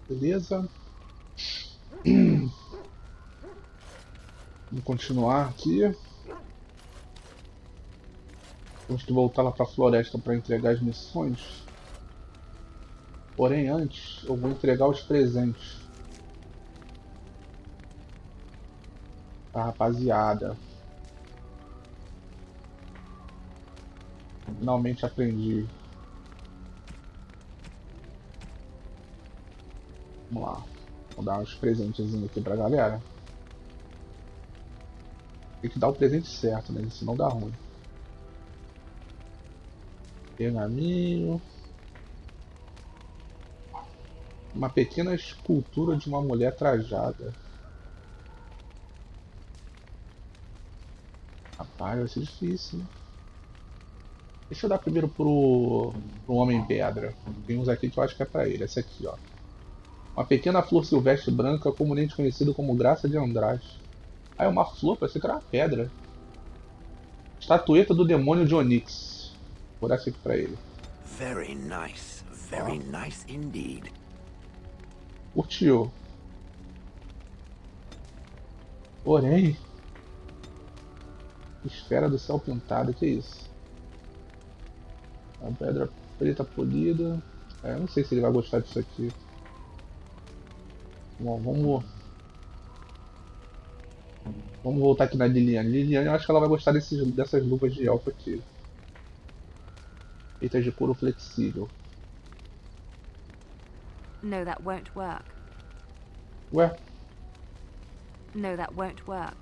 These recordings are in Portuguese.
Beleza. Vamos continuar aqui. Temos que voltar lá para a floresta para entregar as missões. Porém, antes eu vou entregar os presentes pra rapaziada. Finalmente aprendi. Vamos lá. Vou dar uns presentezinhos aqui pra galera. Tem que dar o presente certo, né? Senão dá ruim. Pergaminho. Uma pequena escultura de uma mulher trajada. Rapaz, vai ser difícil, né? Deixa eu dar primeiro pro Homem-Pedra. Tem uns aqui que eu acho que é pra ele. Esse aqui, ó. Uma pequena flor silvestre branca, comumente conhecida como graça de Andrade. Ah, é uma flor, parece que era uma pedra. Estatueta do demônio de Onix. Vou dar essa aqui pra ele. Very nice indeed. Curtiu. Porém, esfera do céu pintado, que isso? Uma pedra preta polida. Eu não sei se ele vai gostar disso aqui. Bom, vamos voltar aqui na Liliane. Liliane, eu acho que ela vai gostar dessas luvas de elfo aqui. Feitas de couro flexível. No, that won't work. Ué? No, that won't work.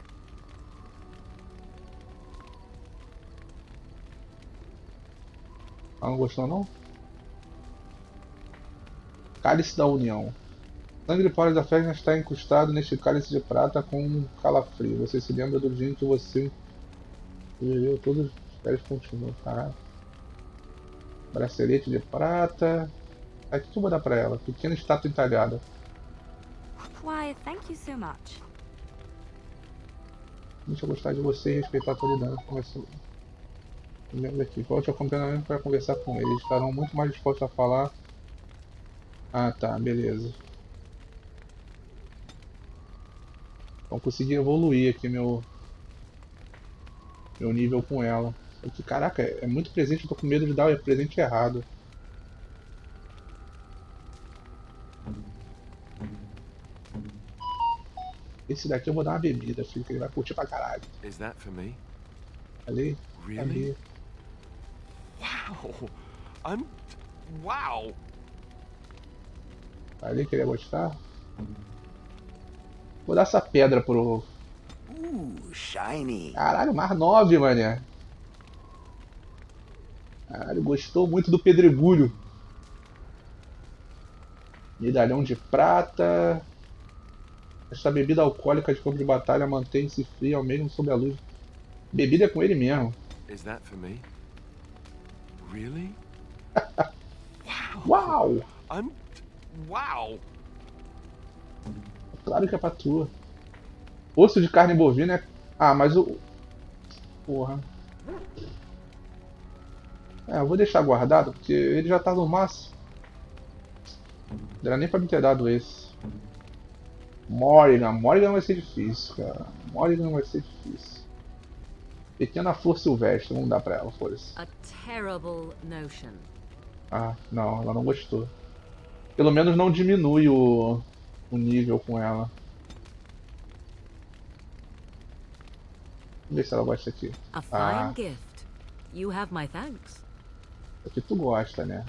Ela não gostou não? Cálice da União. Sangue de poros da festa está incrustado neste cálice de prata com um calafrio. Você se lembra do dia em que você viveu todos os pés continuam, tá? Bracelete de prata. Aqui que eu vou dar pra ela? Pequena estátua entalhada. Why, thank you so much. Deixa eu gostar de você e respeitar a autoridade. Lembra aqui. Volte ao acompanhamento para conversar com eles. Estarão muito mais dispostos a falar. Ah, tá. Beleza. Então consegui evoluir aqui meu nível com ela. Aqui, caraca, é muito presente. Eu tô com medo de dar o presente errado. Esse daqui eu vou dar uma bebida, filho, que ele vai curtir pra caralho. Is that for me? Ali? Really? Ali. Wow. Wow. Ali que ele ia gostar. Vou dar essa pedra pro... Shiny. Caralho, mais 9, mané. Caralho, gostou muito do pedregulho. Medalhão de prata. Esta bebida alcoólica de campo de batalha mantém-se fria ao mesmo sob a luz. Bebida é com ele mesmo. Is that for me? Really? Uau! Wow. Claro que é pra tua. Osso de carne bovina é... Ah, mas o... Porra. Eu vou deixar guardado, porque ele já tá no máximo. Não era nem pra me ter dado esse. Morrigan vai ser difícil, cara. Morrigan vai ser difícil. Pequena flor silvestre, vamos dar pra ela, foda-se. A terrible notion. Ah, não, ela não gostou. Pelo menos não diminui o nível com ela. Vamos ver se ela gosta aqui. A fine gift. You have my thanks. Aqui tu gosta, né?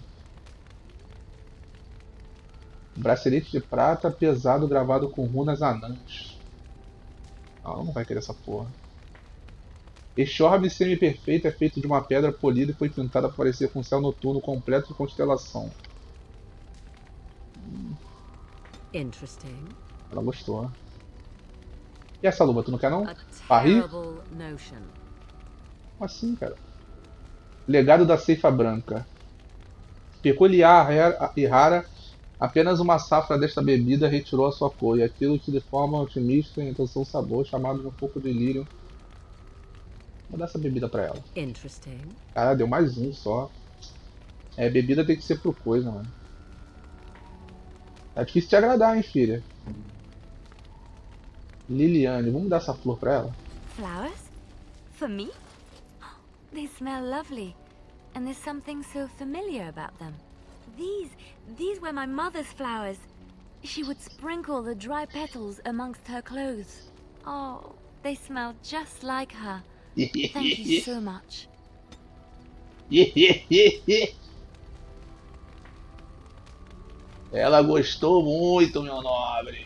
Bracelete de prata pesado gravado com runas anãs. Não, ela não vai querer essa porra. Este orbe semi-perfeito é feito de uma pedra polida e foi pintado para parecer com um céu noturno completo de constelação. Interesting. Ela gostou. E essa luva, tu não quer não? A Parri? terrible notion. Como assim, cara? Legado da ceifa branca. Peculiar e rara, apenas uma safra desta bebida retirou a sua cor, e aquilo que de forma otimista e intenção sabor, chamado de um pouco de lírio. Vou dar essa bebida pra ela. Interesting. Cara, deu mais um só. Bebida tem que ser pro coisa, mano. Tá difícil de agradar, hein, filha. Liliane, vamos dar essa flor pra ela? Flowers? For me? They smell lovely, and there's something so familiar about them. These were my mother's flowers. She would sprinkle the dry petals amongst her clothes. Oh, they smell just like her. Thank you so much. Ela gostou muito, meu nobre.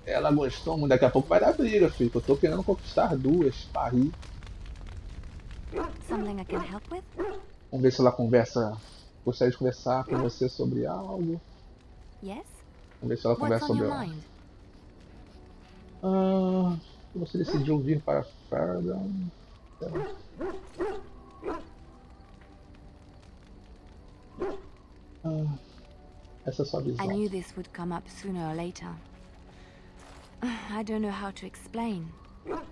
Ela gostou muito. Daqui a pouco vai dar briga, filho. Que eu tô querendo conquistar duas. Paris. Something I can help with? Vamos ver se ela conversa. Gostaria de conversar com você sobre algo. Yes? Vamos ver se ela What's conversa on sobre your algo. mind? Você decidiu vir para Fairdown. Essa é a sua I visão. knew this would come up sooner or later. I don't know how to explain,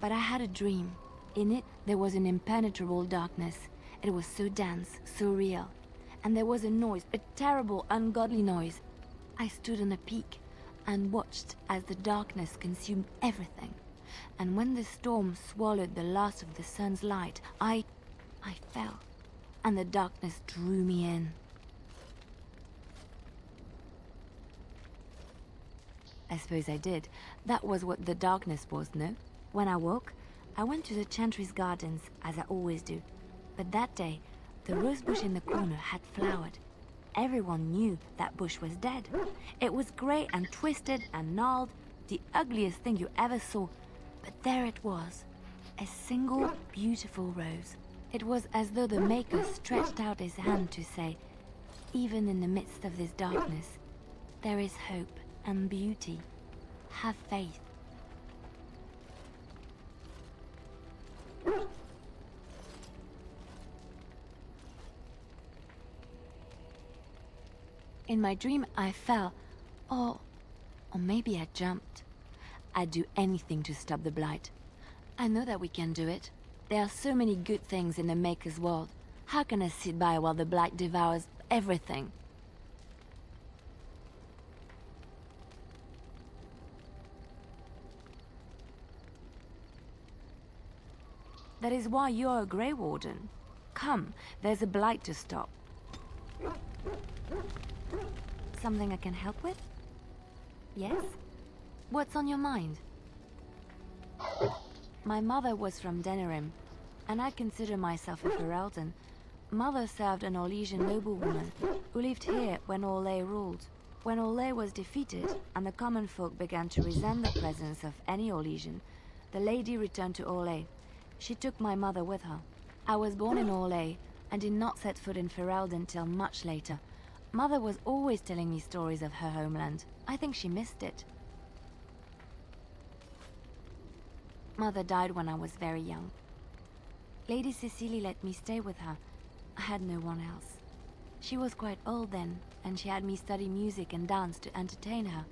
but I had a dream. In it, there was an impenetrable darkness. It was so dense, so real. And there was a noise, a terrible, ungodly noise. I stood on a peak and watched as the darkness consumed everything. And when the storm swallowed the last of the sun's light, I fell, and the darkness drew me in. I suppose I did. That was what the darkness was, no? When I woke, I went to the Chantry's gardens, as I always do. But that day, the rose bush in the corner had flowered. Everyone knew that bush was dead. It was grey and twisted and gnarled, the ugliest thing you ever saw. But there it was, a single beautiful rose. It was as though the Maker stretched out his hand to say, even in the midst of this darkness, there is hope and beauty. Have faith. In my dream, I fell, or maybe I jumped. I'd do anything to stop the blight. I know that we can do it. There are so many good things in the Maker's world. How can I sit by while the blight devours everything? That is why you're a Grey Warden. Come, there's a blight to stop. Something I can help with? Yes? What's on your mind? My mother was from Denerim, and I consider myself a Ferelden. Mother served an Orlesian noblewoman who lived here when Orlais ruled. When Orlais was defeated and the common folk began to resent the presence of any Orlesian, the lady returned to Orlais. She took my mother with her. I was born in Orlais and did not set foot in Ferelden till much later. Mother was always telling me stories of her homeland. I think she missed it. Mother died when I was very young. Lady Cecily let me stay with her. I had no one else. She was quite old then, and she had me study music and dance to entertain her.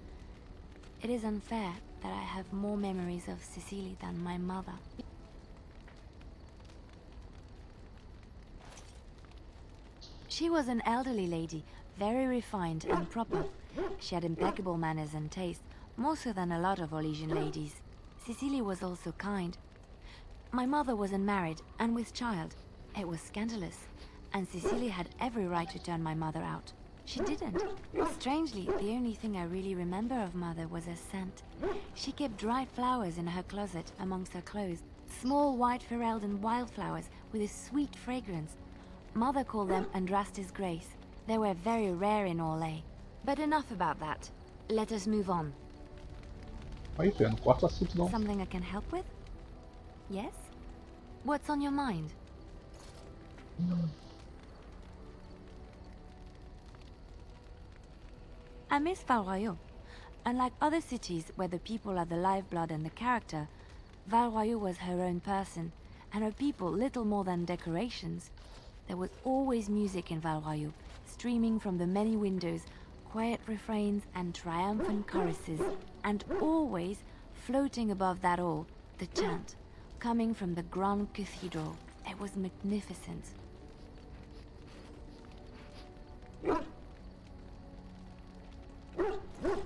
It is unfair that I have more memories of Cecily than my mother. She was an elderly lady, very refined and proper. She had impeccable manners and taste, more so than a lot of Orlesian ladies. Cecily was also kind. My mother was unmarried and with child. It was scandalous, and Cecily had every right to turn my mother out. She didn't. Strangely, the only thing I really remember of Mother was her scent. She kept dried flowers in her closet amongst her clothes. Small white Ferelden wildflowers with a sweet fragrance. Mother called them Andrastis Grace. They were very rare in Orlais. But enough about that. Let us move on. Aí, Fê, não corta o assunto não. Something I can help with? Yes? What's on your mind? I miss Val-Royeaux. Unlike other cities where the people are the lifeblood and the character, Val-Royeaux was her own person, and her people little more than decorations. There was always music in Val-Royeaux, streaming from the many windows, quiet refrains and triumphant choruses, and always, floating above that all, the chant, coming from the Grand Cathedral. It was magnificent.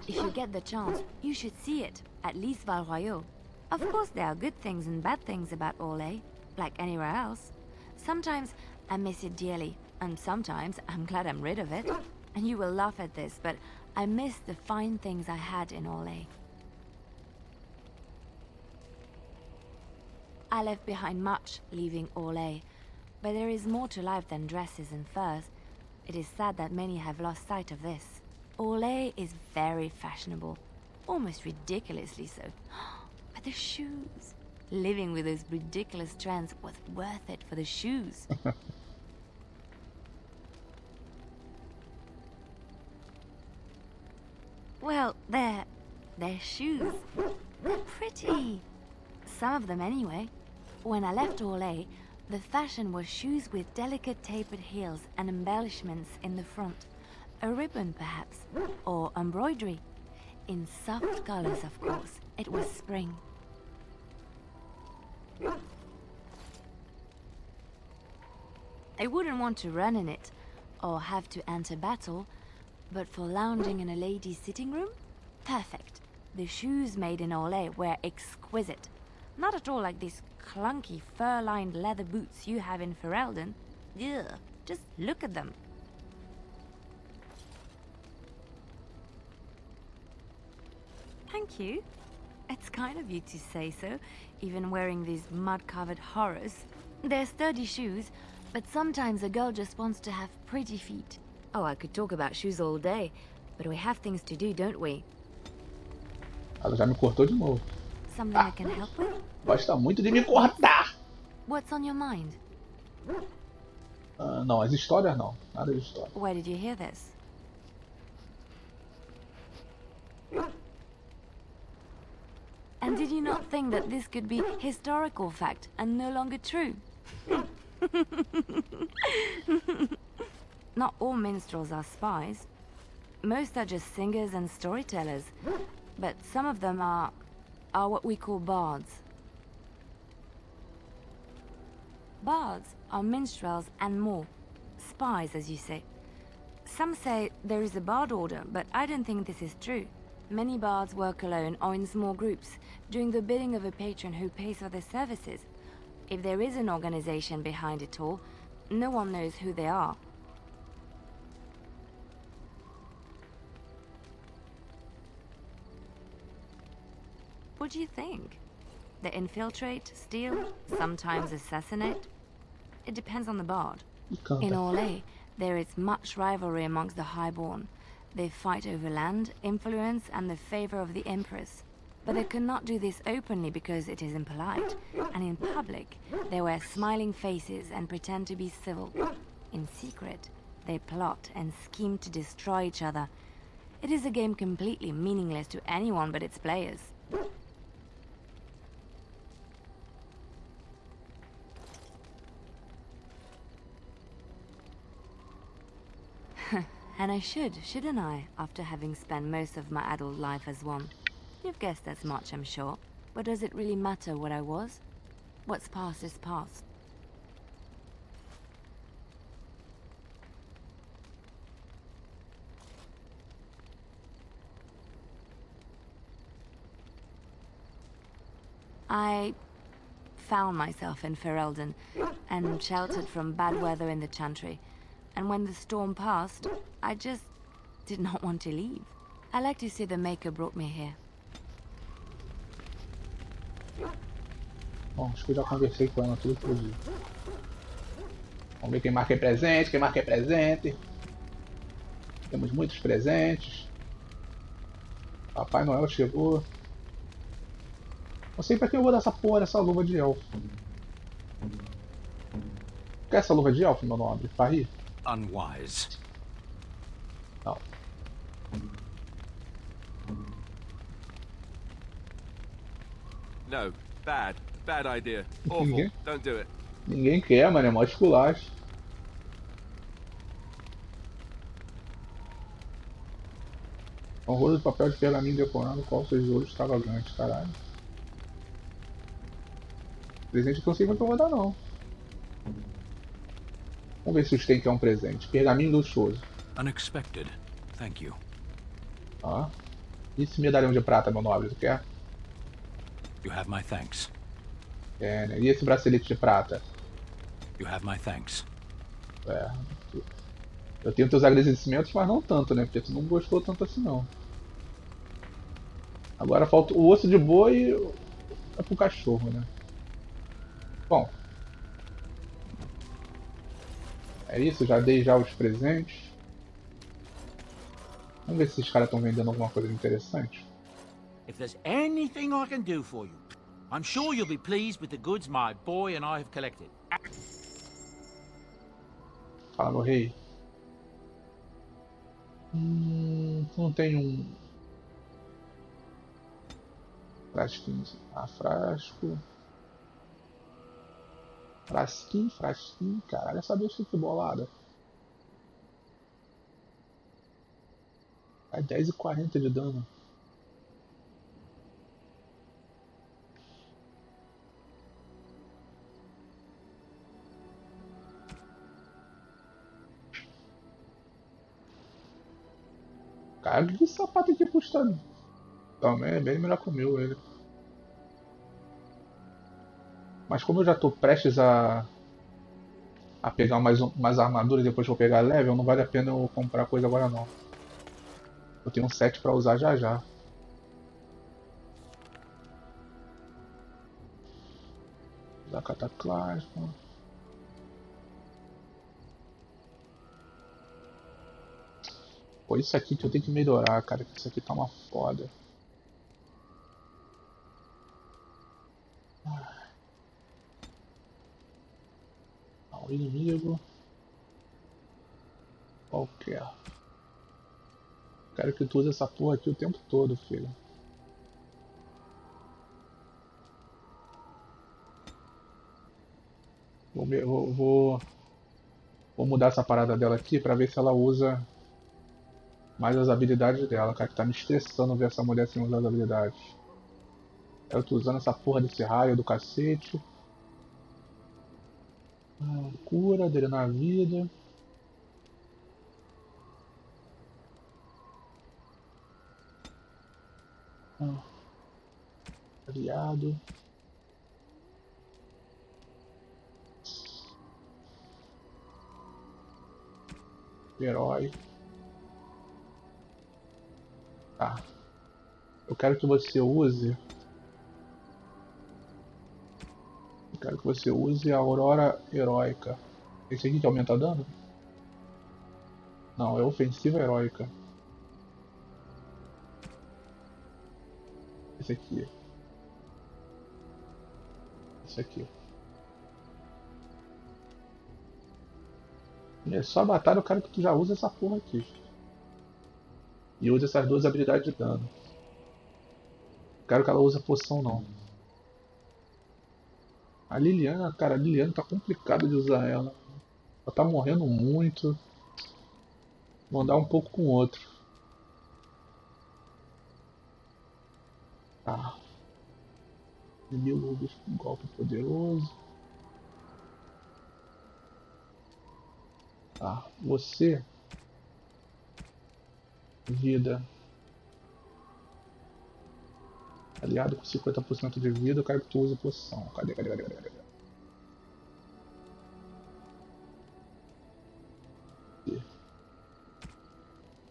If you get the chance, you should see it, at least Val Royaux. Of course, there are good things and bad things about Orlais, like anywhere else. Sometimes I miss it dearly, and sometimes I'm glad I'm rid of it. And you will laugh at this, but I miss the fine things I had in Orlais. I left behind much, leaving Orlais, but there is more to life than dresses and furs. It is sad that many have lost sight of this. Orlais is very fashionable, almost ridiculously so. But the shoes! Living with those ridiculous trends was worth it for the shoes. Well, they're shoes. They're pretty. Some of them anyway. When I left Orlais, the fashion was shoes with delicate tapered heels and embellishments in the front. A ribbon, perhaps, or embroidery. In soft colors, of course. It was spring. I wouldn't want to run in it, or have to enter battle, but for lounging in a lady's sitting room? Perfect. The shoes made in Orlais were exquisite. Not at all like these clunky fur-lined leather boots you have in Ferelden. Ugh, just look at them. Thank you. It's kind of you to say so, even wearing these mud-covered horrors. They're sturdy shoes, but sometimes a girl just wants to have pretty feet. Oh, I could talk about shoes all day, but we have things to do, don't we? Ela já me cortou de novo. Something I can help with? Gosta muito de me cortar. What's on your mind? Não, as histórias não. Nada de história. Where did you hear this? And did you not think that this could be historical fact and no longer true? Not all minstrels are spies. Most are just singers and storytellers. But some of them are what we call bards. Bards are minstrels and more. Spies, as you say. Some say there is a bard order, but I don't think this is true. Many bards work alone or in small groups, doing the bidding of a patron who pays for their services. If there is an organization behind it all, no one knows who they are. What do you think? They infiltrate, steal, sometimes assassinate? It depends on the bard. In Orlais, there is much rivalry amongst the highborn. They fight over land, influence, and the favor of the Empress. But they cannot do this openly because it is impolite, and in public, they wear smiling faces and pretend to be civil. In secret, they plot and scheme to destroy each other. It is a game completely meaningless to anyone but its players. And I shouldn't I, after having spent most of my adult life as one? You've guessed as much, I'm sure. But does it really matter what I was? What's past is past. I found myself in Ferelden and sheltered from bad weather in the Chantry. And when the storm passed, I just did not want to leave. I like to say the Maker brought me here. Bom, acho que eu já conversei com ela tudo por dia. Vamos ver quem marca é presente, quem marca é presente. Temos muitos presentes. Papai Noel chegou. Não sei pra que eu vou dar essa porra dessa luva de elfo. Quer essa luva de elfo, meu nobre? Parri? Unwise. Não. No, bad. Bad idea. Awful. Ninguém, Don't do it. ninguém quer, mano. É mó esculacho. Um rolo de papel de pergaminho decorando qual seus olhos extravagantes, caralho. Presente que eu não sei quanto eu vou dar, não. Vamos ver se os tem que é um presente. Pergaminho luxuoso. Unexpected. Thank you. Tá. E esse medalhão de prata, meu nobre, tu quer? You have my thanks. É, né? E esse bracelete de prata? You have my thanks. É. Eu tenho teus agradecimentos, mas não tanto, né? Porque tu não gostou tanto assim, não. Agora falta o osso de boi é pro cachorro, né? Bom, é isso. Já dei já os presentes. Vamos ver se esses caras estão vendendo alguma coisa interessante. If there's anything I can do for you, I'm sure you'll be pleased with the goods my boy and I have collected. Fala, meu rei. Tu não tem um frasquinho? Ah, frasco. Frasquinho. Caralho, essa bicha que bolada. É 10,40 de dano. Cara, que sapato aqui custa? Também é bem melhor que o meu, ele. Mas como eu já tô prestes a pegar mais armadura e depois vou pegar level, não vale a pena eu comprar coisa agora não. Eu tenho um set pra usar já já. Da cataclasma. Pô, isso aqui que eu tenho que melhorar, cara, que isso aqui tá uma foda. O inimigo. Qualquer. Quero que tu use essa porra aqui o tempo todo, filho. Vou mudar essa parada dela aqui pra ver se ela usa mais as habilidades dela, cara, que tá me estressando ver essa mulher sem usar as habilidades. Eu tô usando essa porra desse raio do cacete. Cura, drenar a vida. Aliado. Herói. Tá. Eu quero que você use. Eu quero que você use a Aurora Heróica. Esse aqui que aumenta dano? Não, é ofensiva heróica. Esse aqui. Esse aqui. É só a batalha, eu quero que tu já use essa porra aqui. E use essas duas habilidades de dano. Não quero que ela use a poção não. A Liliana, cara, a Liliana tá complicado de usar ela. Ela tá morrendo muito. Vou andar um pouco com o outro. Tá. Inimigo com golpe poderoso. Tá. Você. Vida. Aliado com 50% de vida, eu quero que tu use poção. Cadê?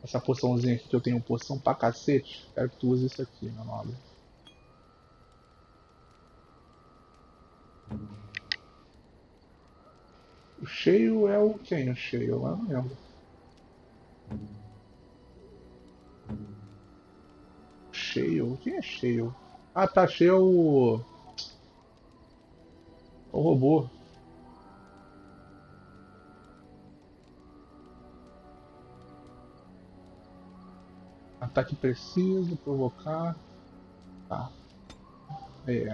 Essa poçãozinha aqui que eu tenho poção pra cacete, quero que tu use isso aqui, meu nobre. O cheio é o quem? O cheio? Eu não lembro. Cheio? Quem é cheio? Ah tá, cheio é o robô. Ataque preciso, provocar. Tá.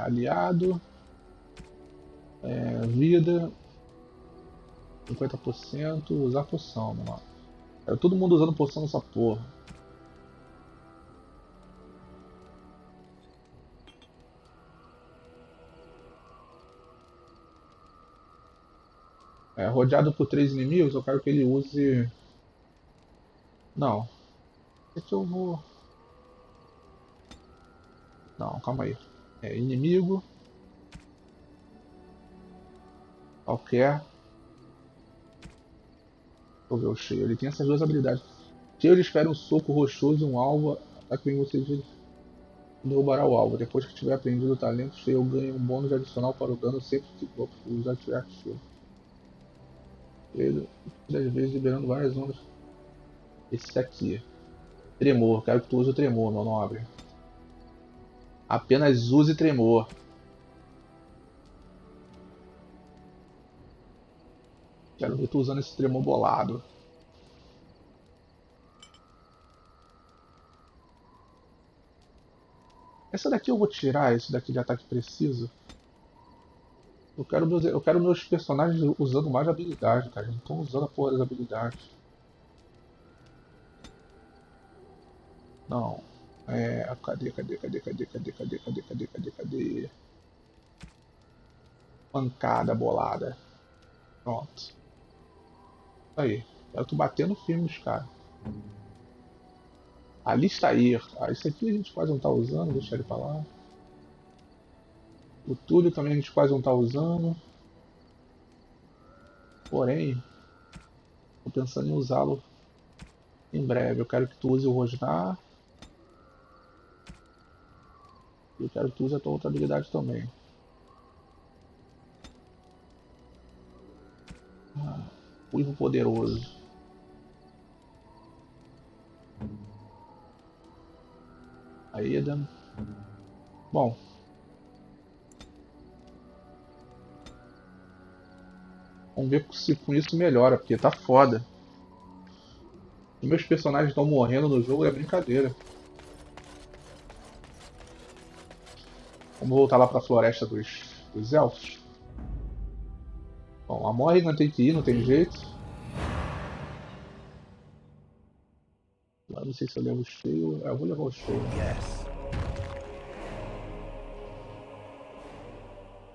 Aliado. Vida. 50%. Usar poção, mano. É todo mundo usando poção nessa porra. Rodeado por 3 inimigos, eu quero que ele use. Não. Esse eu vou. Não, calma aí. É inimigo. Qualquer. Deixa eu ver o cheio. Ele tem essas duas habilidades. Cheio, ele espera um soco rochoso e um alvo. Ataque em você derrubará o alvo. Depois que tiver aprendido o talento, cheio ganha um bônus adicional para o dano sempre que o usuário estiver ativo. Ele, às vezes, liberando várias ondas. Esse aqui. Tremor. Quero que tu use o tremor, meu nobre. Apenas use tremor. Quero ver tu usando esse tremor bolado. Essa daqui eu vou tirar, esse daqui de ataque preciso. Eu quero meus personagens usando mais habilidade, cara. Não estão usando a porra das habilidades. Não. Cadê? Pancada bolada. Pronto. Aí. Quero tu batendo firme nos caras. Alistair. Ah, isso aqui a gente quase não tá usando, deixa ele pra lá. O Túlio também a gente quase não tá usando. Porém, tô pensando em usá-lo em breve. Eu quero que tu use o Rosnar. E eu quero que tu use a tua outra habilidade também. Uivo poderoso. Aí, Eden. Bom. Vamos ver se com isso melhora, porque tá foda. Os meus personagens estão morrendo no jogo, é brincadeira. Vamos voltar lá pra floresta dos elfos. Bom, a Morrigan tem que ir, não tem jeito. Eu não sei se eu levo o cheio. Eu vou levar o cheio. Yes.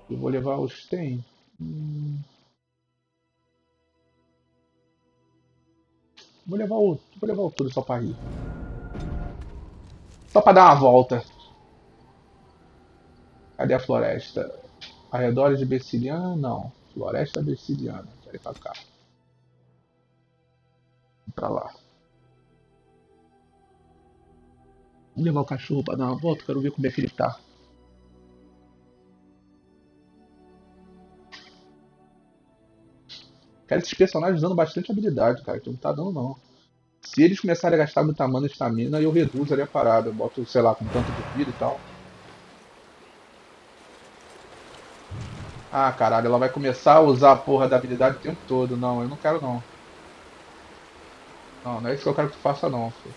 Eu vou levar os tem. Vou levar o tudo só pra rir. Só pra dar uma volta. Cadê a floresta? Arredores de Beciliana? Não. Floresta Beciliana. Quero ir pra cá. Pra lá. Vamos levar o cachorro pra dar uma volta. Quero ver como é que ele tá. Quero esses personagens dando bastante habilidade, cara. Que não tá dando não. Se eles começarem a gastar muita mana e estamina, eu reduzo ali a parada. Eu boto, sei lá, com tanto de vida e tal. Ah, caralho, ela vai começar a usar a porra da habilidade o tempo todo. Não, eu não quero não. Não, não é isso que eu quero que tu faça não, filho.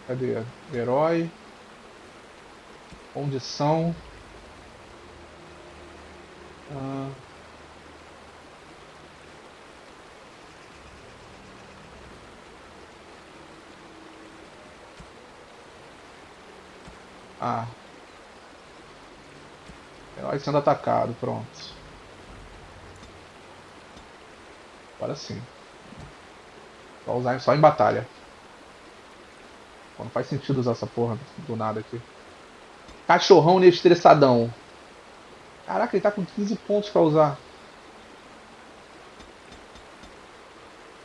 Cadê? Herói. Condição. Herói sendo atacado, pronto. Agora sim. Vou usar só em batalha. Pô, não faz sentido usar essa porra do nada aqui. Cachorrão estressadão. Caraca, ele tá com 15 pontos pra usar.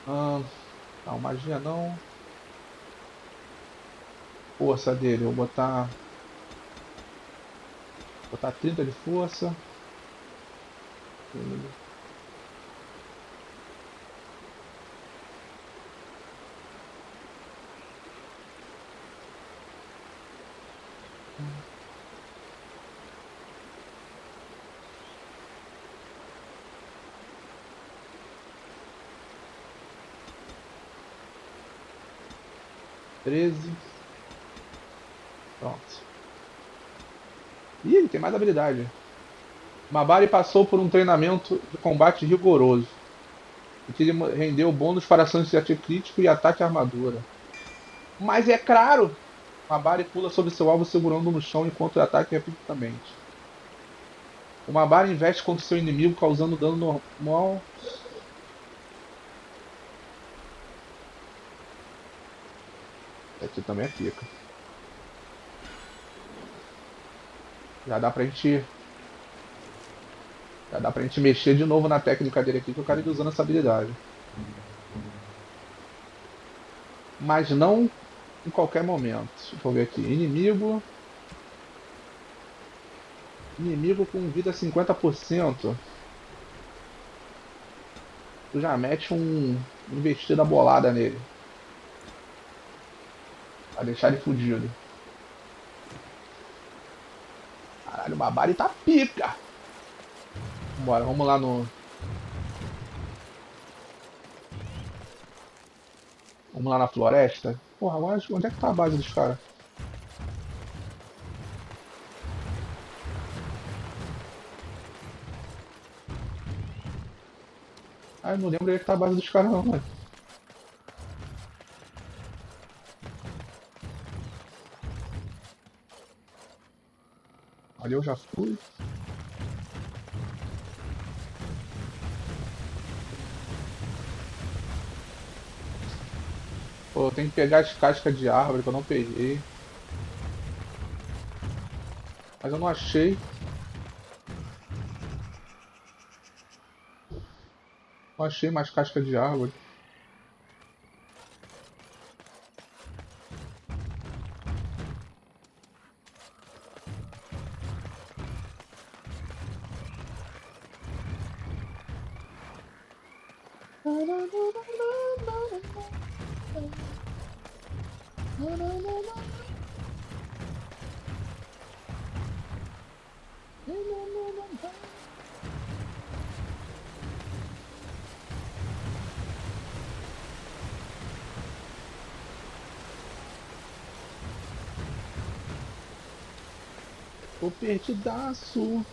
Não, magia não. Força dele, eu vou botar 30 de força. 13. Pronto. Ih, ele tem mais habilidade. Mabari passou por um treinamento de combate rigoroso, o que lhe rendeu bônus para ações de ataque crítico e ataque à armadura. Mas é claro! Mabari pula sobre seu alvo segurando no chão enquanto ataca repetidamente. O Mabari investe contra seu inimigo, causando dano normal. Aqui também é pica. Já dá pra gente. Já dá pra gente mexer de novo na técnica dele aqui, que eu quero ir usando essa habilidade. Mas não em qualquer momento. Deixa eu ver aqui. Inimigo. Inimigo com vida 50%. Tu já mete um investida bolada nele. Pra deixar ele fudido. Caralho, o Babari tá pica! Bora, vamos lá no. Vamos lá na floresta. Porra, agora onde é que tá a base dos caras? Ah, eu não lembro onde é que tá a base dos caras não, mano. Ali eu já fui. Pô, eu tenho que pegar as cascas de árvore que eu não peguei. Mas eu não achei. Não achei mais casca de árvore. Tô perdidaço.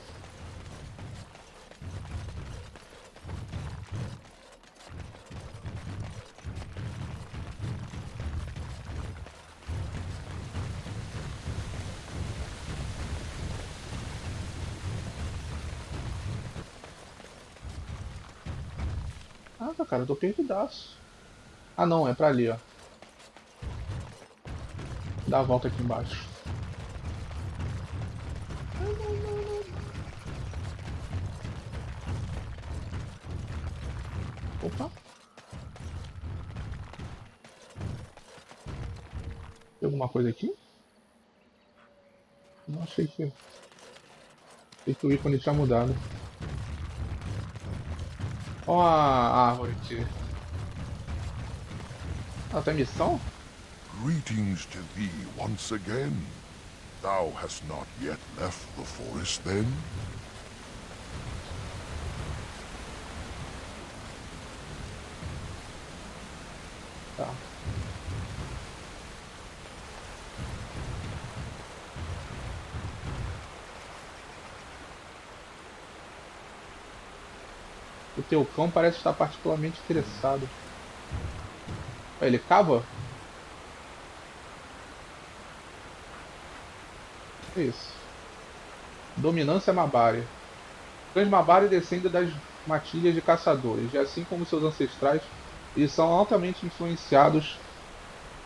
Ah, cara, eu tô perdidaço. Ah não, é pra ali, ó. Dá a volta aqui embaixo. Opa. Tem alguma coisa aqui? Não achei que. Achei que o ícone tinha mudado. Ó a árvore aqui. Ah, tem missão? Greetings to thee once again. Thou hast not yet left the forest, then? Tá. O teu cão parece estar particularmente interessado. Ele cava? Que isso? Dominância Mabari. Cães Mabari descendem das matilhas de caçadores, e assim como seus ancestrais, eles são altamente influenciados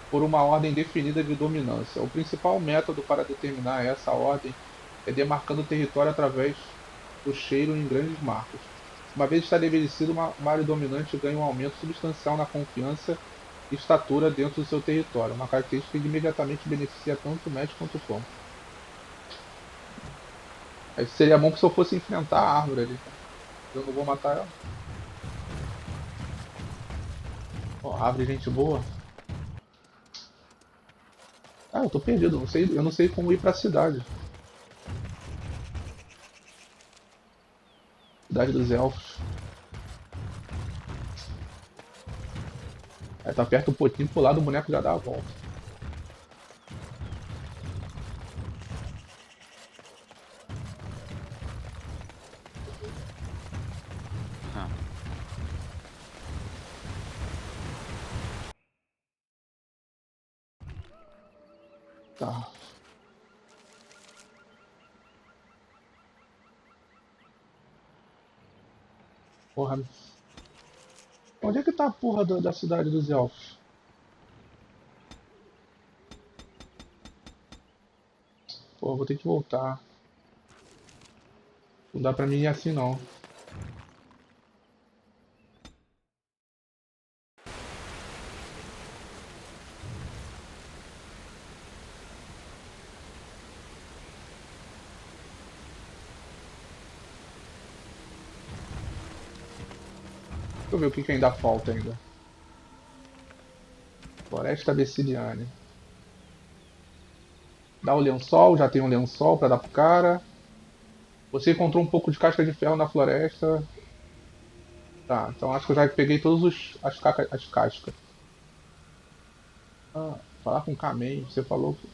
por uma ordem definida de dominância. O principal método para determinar essa ordem é demarcando o território através do cheiro em grandes marcos. Uma vez estabelecido, uma área dominante ganha um aumento substancial na confiança e estatura dentro do seu território, uma característica que imediatamente beneficia tanto o mestre quanto o cão. Aí seria bom se eu fosse enfrentar a árvore ali. Eu não vou matar ela. Ó, árvore, gente boa. Ah, eu tô perdido, eu não sei como ir pra cidade. Cidade dos Elfos. Aí tá perto um pouquinho, pro lado o boneco já dá a volta. Tá. Porra. Onde é que tá a porra da cidade dos elfos? Pô, vou ter que voltar. Não dá pra mim ir assim não. Deixa eu ver o que ainda falta ainda. Floresta Beciliane. Dá o lençol, já tem um lençol pra dar pro cara. Você encontrou um pouco de casca de ferro na floresta. Tá, então acho que eu já peguei todas as cascas. Ah, falar com o Kamei, você falou que...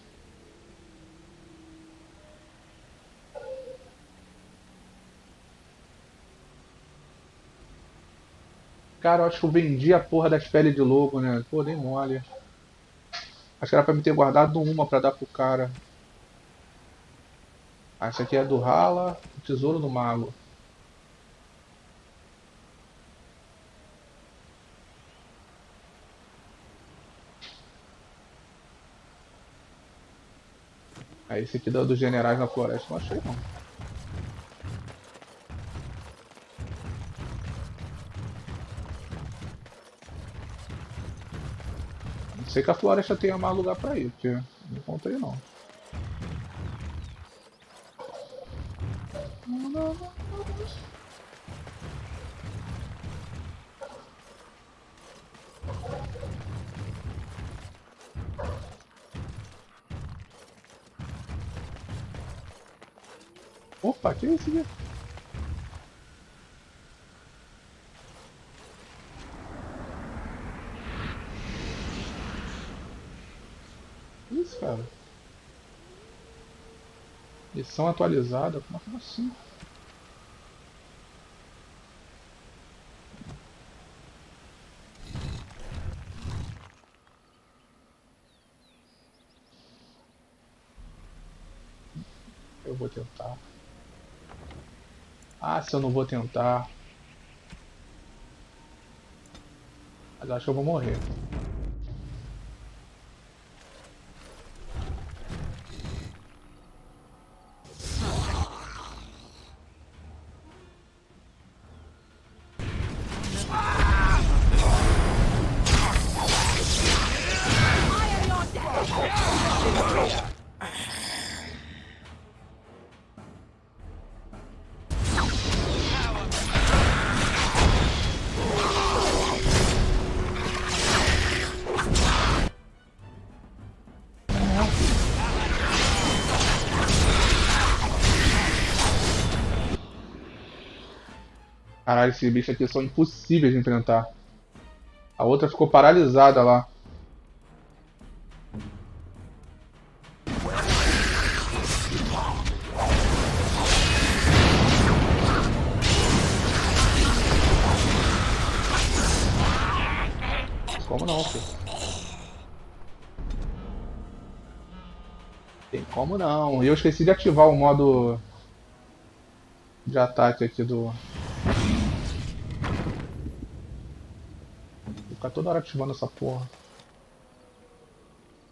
Cara, eu acho que eu vendi a porra das peles de lobo, né? Pô, nem mole. Acho que era pra me ter guardado uma pra dar pro cara. Ah, essa aqui é do Rala, o Tesouro do Mago. Aí esse aqui dos generais na floresta não achei não. Não sei que a floresta tenha mais lugar pra ir, porque não encontrei não. Opa, que é isso aqui? Que isso, cara? Missão atualizada? Como assim? Eu vou tentar. Ah, se eu não vou tentar. Mas acho que eu vou morrer. Caralho, esses bichos aqui são impossíveis de enfrentar. A outra ficou paralisada lá. Como não, filho? Tem como não. E eu esqueci de ativar o modo de ataque aqui do... Vou ficar toda hora ativando essa porra.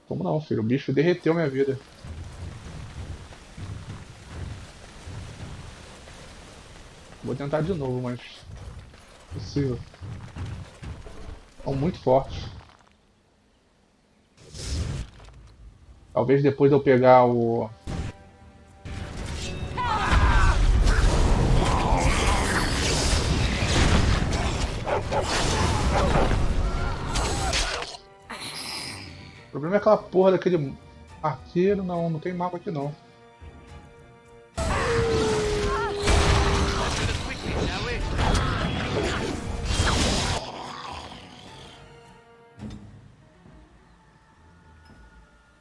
Como não, filho? O bicho derreteu minha vida. Vou tentar de novo, mas... Possível. São muito fortes. Talvez depois de eu pegar o... O problema é aquela porra daquele arqueiro. Não, não tem mago aqui não.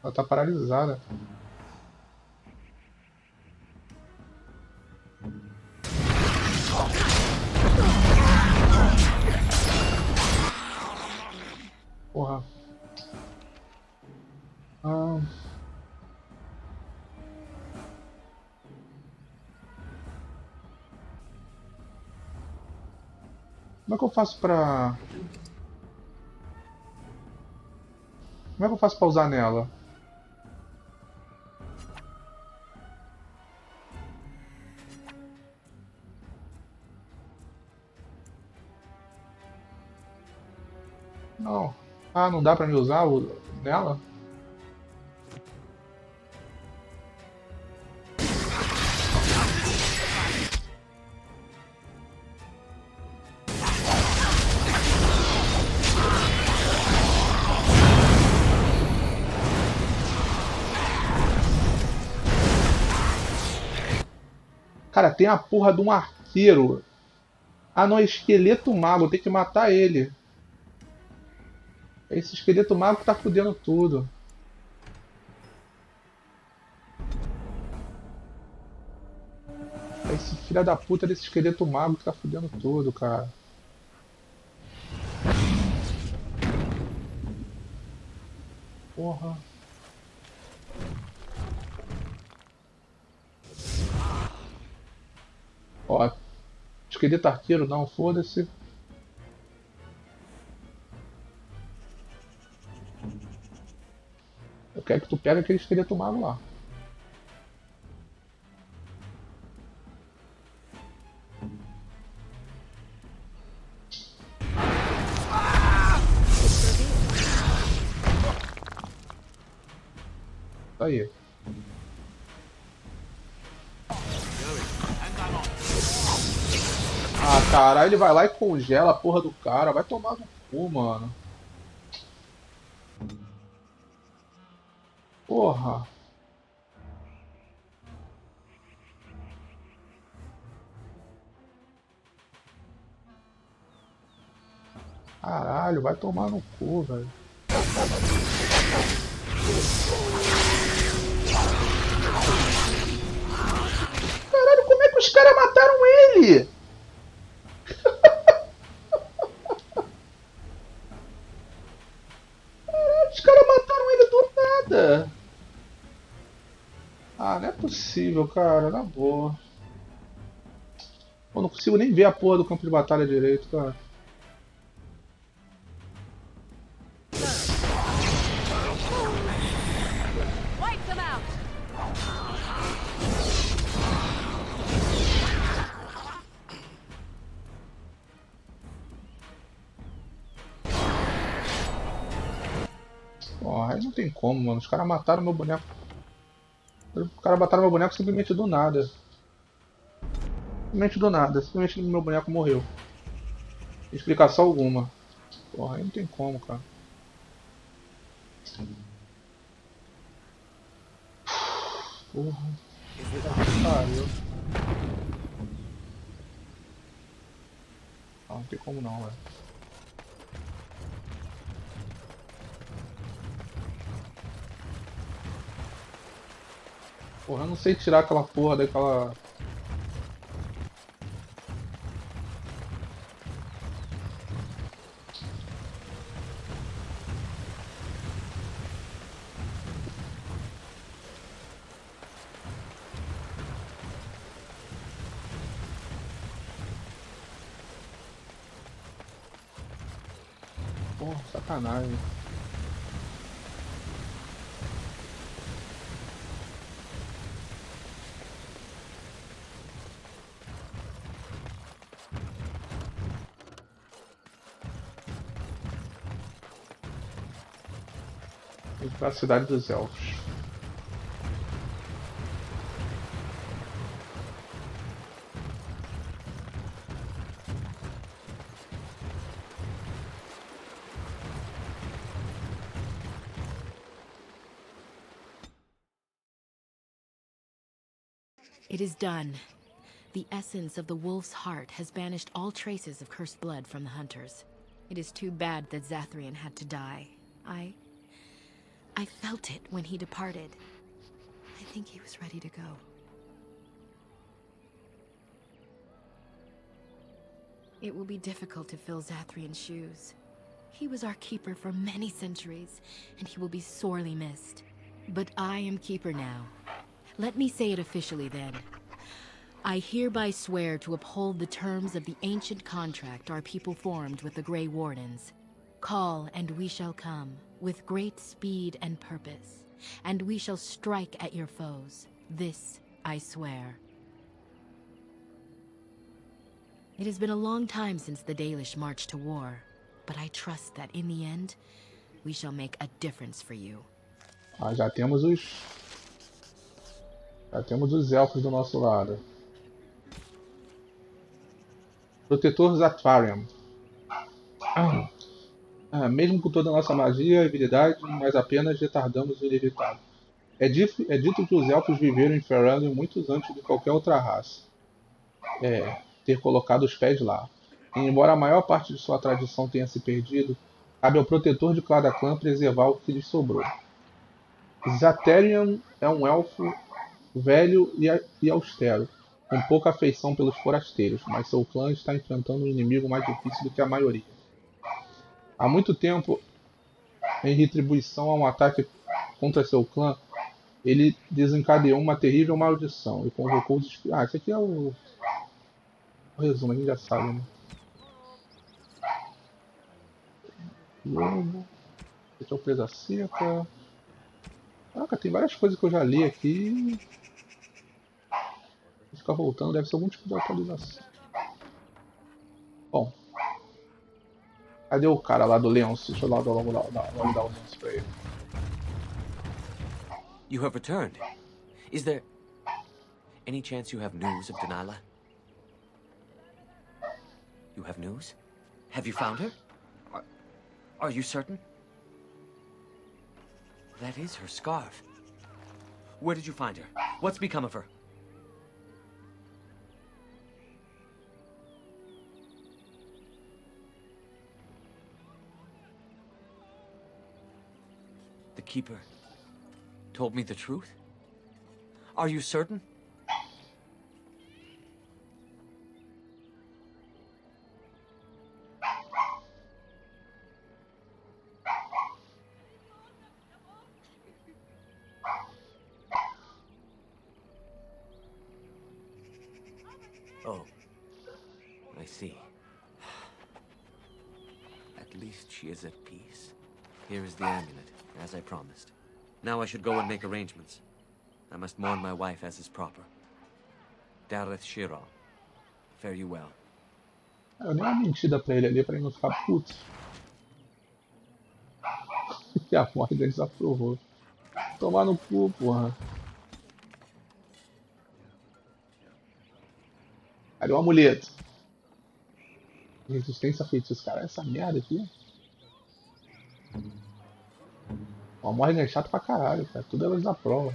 Ela tá paralisada. Porra. Ah. Como é que eu faço pra... Como é que eu faço pra usar nela? Não. Ah, não dá pra me usar nela? Cara, tem a porra de um arqueiro. Ah, não, é esqueleto mago. Tem que matar ele. É esse esqueleto mago que tá fudendo tudo. É esse filho da puta desse esqueleto mago que tá fudendo tudo, cara. Porra. Ó, esqueleto arqueiro não, foda-se. Eu quero que tu pegue aquele esqueleto mago lá. Tá aí. Ah, caralho, ele vai lá e congela a porra do cara. Vai tomar no cu, mano. Porra. Caralho, vai tomar no cu, velho. Caralho, como é que os caras mataram ele? Os caras mataram ele do nada. Ah, não é possível, cara, na boa. Eu não consigo nem ver a porra do campo de batalha direito, cara. Wipe them out! Porra, aí não tem como, mano. Os caras mataram meu boneco. Os caras mataram meu boneco simplesmente do nada. Simplesmente do nada. Simplesmente meu boneco morreu. Sem explicação alguma. Porra, aí não tem como, cara. Porra. Pariu. Não tem como não, velho. Porra, eu não sei tirar aquela porra daquela. Porra, sacanagem. Vamos pra cidade dos elfos. It is done. The essence of the wolf's heart has banished all traces of cursed blood from the hunters. It is too bad that Zathrian had to die. I felt it when he departed. I think he was ready to go. It will be difficult to fill Zathrian's shoes. He was our keeper for many centuries, and he will be sorely missed. But I am keeper now. Let me say it officially then. I hereby swear to uphold the terms of the ancient contract our people formed with the Grey Wardens. Call, and we shall come, with great speed and purpose, and we shall strike at your foes. This I swear. It has been a long time since the Dalish marched to war, but I trust that in the end, we shall make a difference for you. Ah, já temos os elfos do nosso lado. Protetor Zatharian. Mesmo com toda a nossa magia e habilidade, nós apenas retardamos o inevitável. É dito que os elfos viveram em Ferelden muitos antes de qualquer outra raça ter colocado os pés lá. E embora a maior parte de sua tradição tenha se perdido, cabe ao protetor de cada clã preservar o que lhes sobrou. Zatharian é um elfo velho e austero, com pouca afeição pelos forasteiros, mas seu clã está enfrentando um inimigo mais difícil do que a maioria. Há muito tempo, em retribuição a um ataque contra seu clã, ele desencadeou uma terrível maldição e convocou os espíritos. Ah, esse aqui é o resumo, a gente já sabe, né? Lobo. Esse aqui é o Presa Seca. Caraca, tem várias coisas que eu já li aqui. Vou ficar voltando, deve ser algum tipo de atualização. Bom. Cadê o cara lá do lenço? Deixa eu logo dar o lenço pra ele. You have returned. Is there any chance you have news of Denala? You have news? Have you found her? Are you certain? That is her scarf. Where did you find her? What's become of her? The Keeper told me the truth? Are you certain? Oh, I see. At least she is at peace. Here is the amulet, as I promised. Now I should go and make arrangements. I must mourn my wife as is proper. Dareth Shira, fare you well. Eu dei uma mentira pra ele ali pra ele não ficar puto. E a morte dele desaprovou. Tomar no cu, porra. Cadê o amuleto? Resistência a feitiços. Cara, essa merda aqui. O Morrigan é chato pra caralho, cara. Tudo ela desaprova.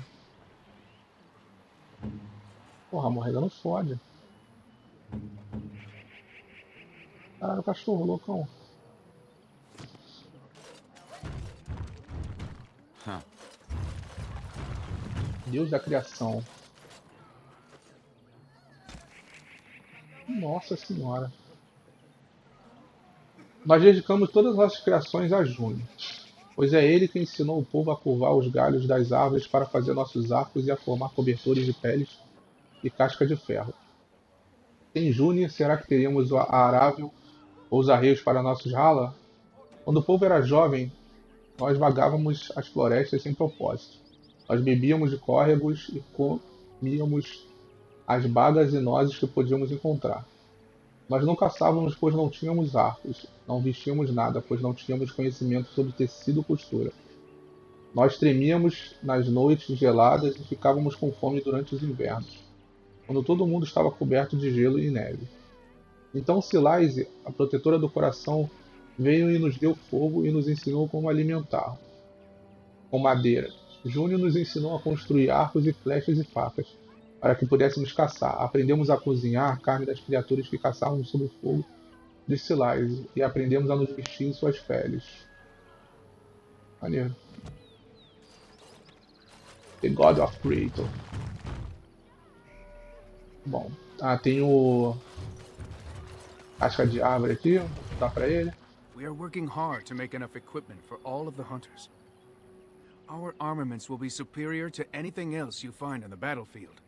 Porra, a Morrigan não fode. Caralho, o cachorro, loucão. Deus da criação. Nossa senhora. Nós dedicamos todas as nossas criações a Júnior, pois é ele que ensinou o povo a curvar os galhos das árvores para fazer nossos arcos e a formar cobertores de peles e casca de ferro. Sem Júnior, será que teríamos a arável ou os arreios para nossos rala? Quando o povo era jovem, nós vagávamos as florestas sem propósito. Nós bebíamos de córregos e comíamos as bagas e nozes que podíamos encontrar. Nós não caçávamos, pois não tínhamos arcos. Não vestíamos nada, pois não tínhamos conhecimento sobre tecido ou costura. Nós tremíamos nas noites geladas e ficávamos com fome durante os invernos, quando todo mundo estava coberto de gelo e neve. Então Silaise, a protetora do coração, veio e nos deu fogo e nos ensinou como alimentar. Com madeira. Júnior nos ensinou a construir arcos e flechas e facas, para que pudéssemos caçar. Aprendemos a cozinhar a carne das criaturas que caçávamos sob o fogo de Silaise e aprendemos a nos vestir em suas peles. Maneiro. The God of Creator. Bom, tem o casca de árvore aqui, vou dar pra ele. We are working hard to make enough equipment for all of the hunters. Our armaments will be superior to anything else you find on the battlefield.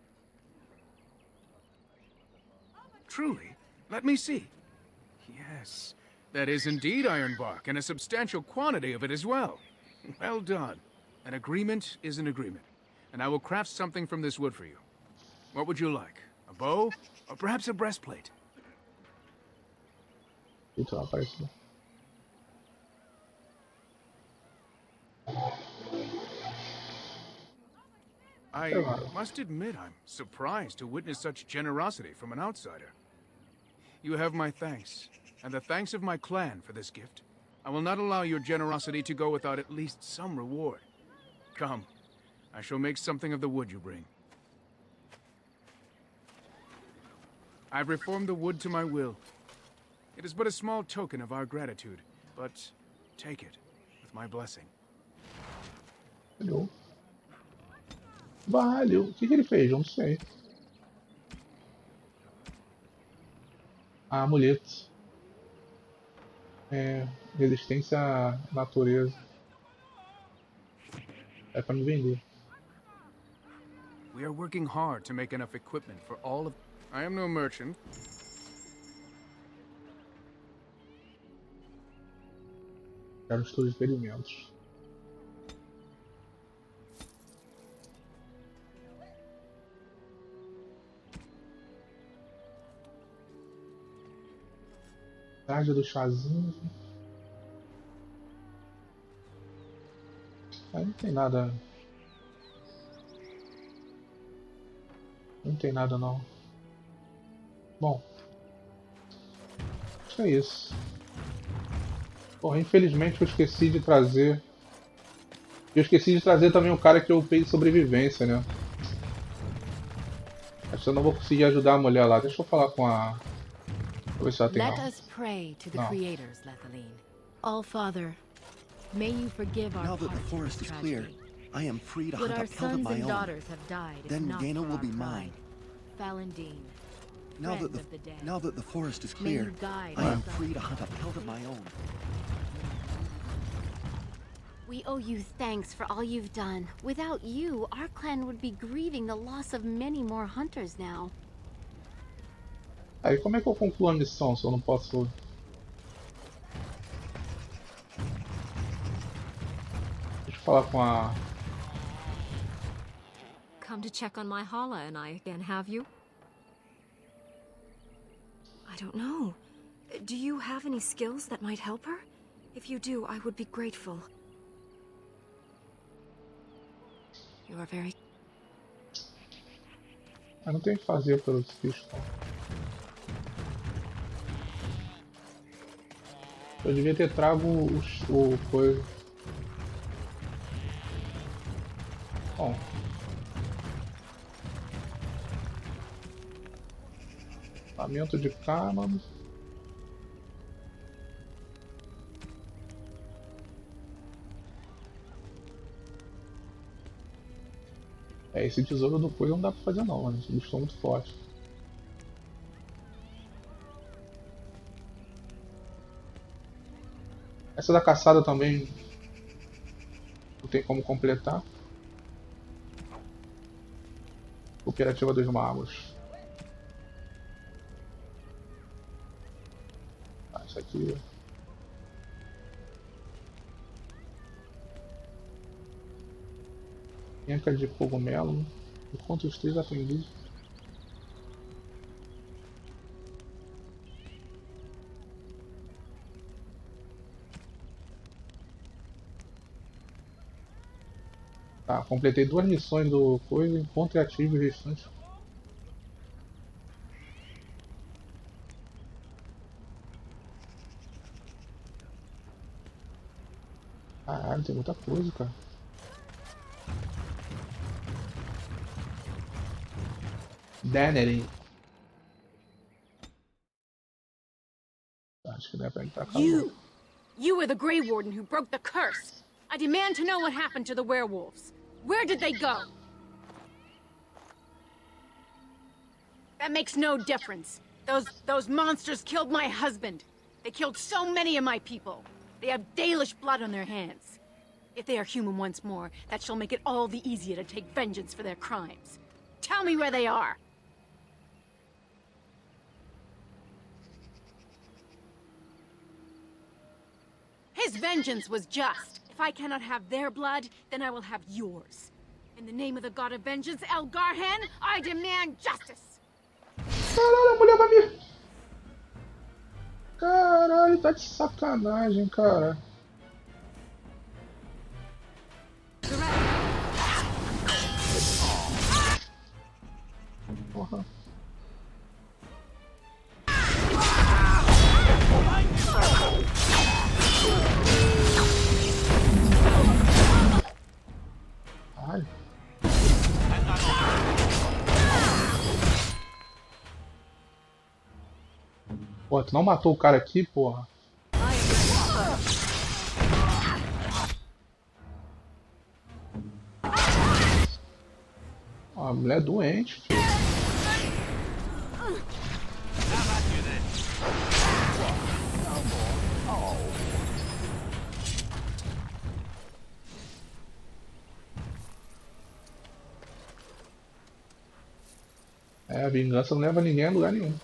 Truly? Let me see. Yes, that is indeed ironbark, and a substantial quantity of it as well. Well done. An agreement is an agreement, and I will craft something from this wood for you. What would you like? A bow? Or perhaps a breastplate? Então, apareceu. I must admit I'm surprised to witness such generosity from an outsider. You have my thanks, and the thanks of my clan for this gift. I will not allow your generosity to go without at least some reward. Come, I shall make something of the wood you bring. I've reformed the wood to my will. It is but a small token of our gratitude, but take it with my blessing. Valeu. Valeu. O que ele fez? Eu não sei. Ah, amuleto. Resistência à natureza. É pra me vender. We are working hard to make enough equipment for all of... I am no merchant. Quero estudo de experimentos. Tarde do chazinho. Aí não tem nada. Não tem nada não. Bom. Acho que é isso. Porra, infelizmente eu esqueci de trazer. Eu esqueci de trazer também o cara que eu upei de sobrevivência, né? Acho que eu não vou conseguir ajudar a mulher lá. Deixa eu falar com a... Vou ver se ela tem Let algo. us pray to the No. creators, Lethaline. All Father, may you forgive our Now that the part in forest this is clear, tragedy. I am free to Would hunt our a pelt of sons my and own. daughters have died if Then not Gaina for will our be pride? mine. Valentin, Now friend that the of the dead. now that the forest is May clear, you guide I our am sons free to and hunt a daughters. pelt of my own. We owe you thanks for all you've done. Without you, our clan would be grieving the loss of many more hunters now. Aí como é que eu concluo a missão se eu não posso... Deixa eu falar com a... Come to check on my Hala and I again, have you? I don't know. Do you have any skills that might help her? If you do, I would be grateful. You are very... Eu não tenho o que fazer pelos bichos. Eu devia ter trago o coisa. Bom. Equipamento de cámara. Esse tesouro do coisa não dá pra fazer não, mano. Esse bicho tá muito forte. Essa da caçada também não tem como completar. Cooperativa dos Magos. Ah, isso aqui. Penca de cogumelo. Enquanto os 3 aprendiz. Tá, completei 2 missões do coisa, encontre ativo e restante. Caralho, tem muita coisa, cara. Dannery. Acho que não é pra entrar com a You! You were the Grey Warden who broke the curse! I demand to know what happened to the werewolves. Where did they go? That makes no difference. Those monsters killed my husband. They killed so many of my people. They have Dalish blood on their hands. If they are human once more, that shall make it all the easier to take vengeance for their crimes. Tell me where they are! His vengeance was just. If I cannot have their blood, then I will have yours. In the name of the god of vengeance, El Garhan, I demand justice! Caralho, a mulher vai me... Caralho, tá de sacanagem, cara. Porra. Ai. Pô, tu não matou o cara aqui, porra? Ó, a mulher é doente, filho. É, a vingança não leva ninguém a lugar nenhum.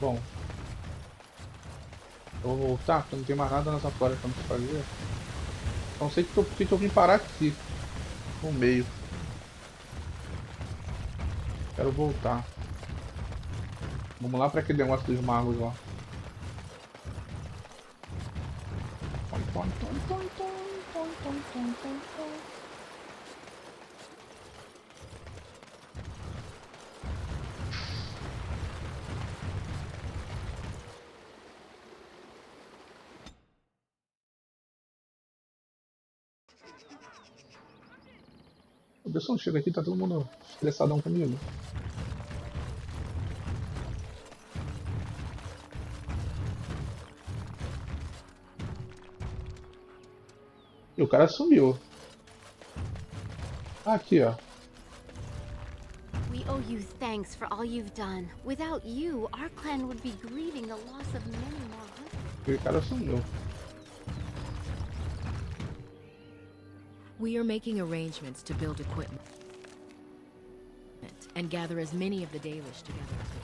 Bom, eu vou voltar, porque não tem mais nada nessa floresta pra fazer. Não sei porque que eu vim parar aqui, no meio. Quero voltar. Vamos lá para aquele negócio dos magos lá. O pessoal chega aqui, tá todo mundo estressadão comigo. E o cara sumiu. Aqui, ó. We owe you thanks for all you've done. Without you, our clan would be grieving the loss of many more hunters. E o cara sumiu. We are making arrangements to build equipment and gather as many of the Dalish together as we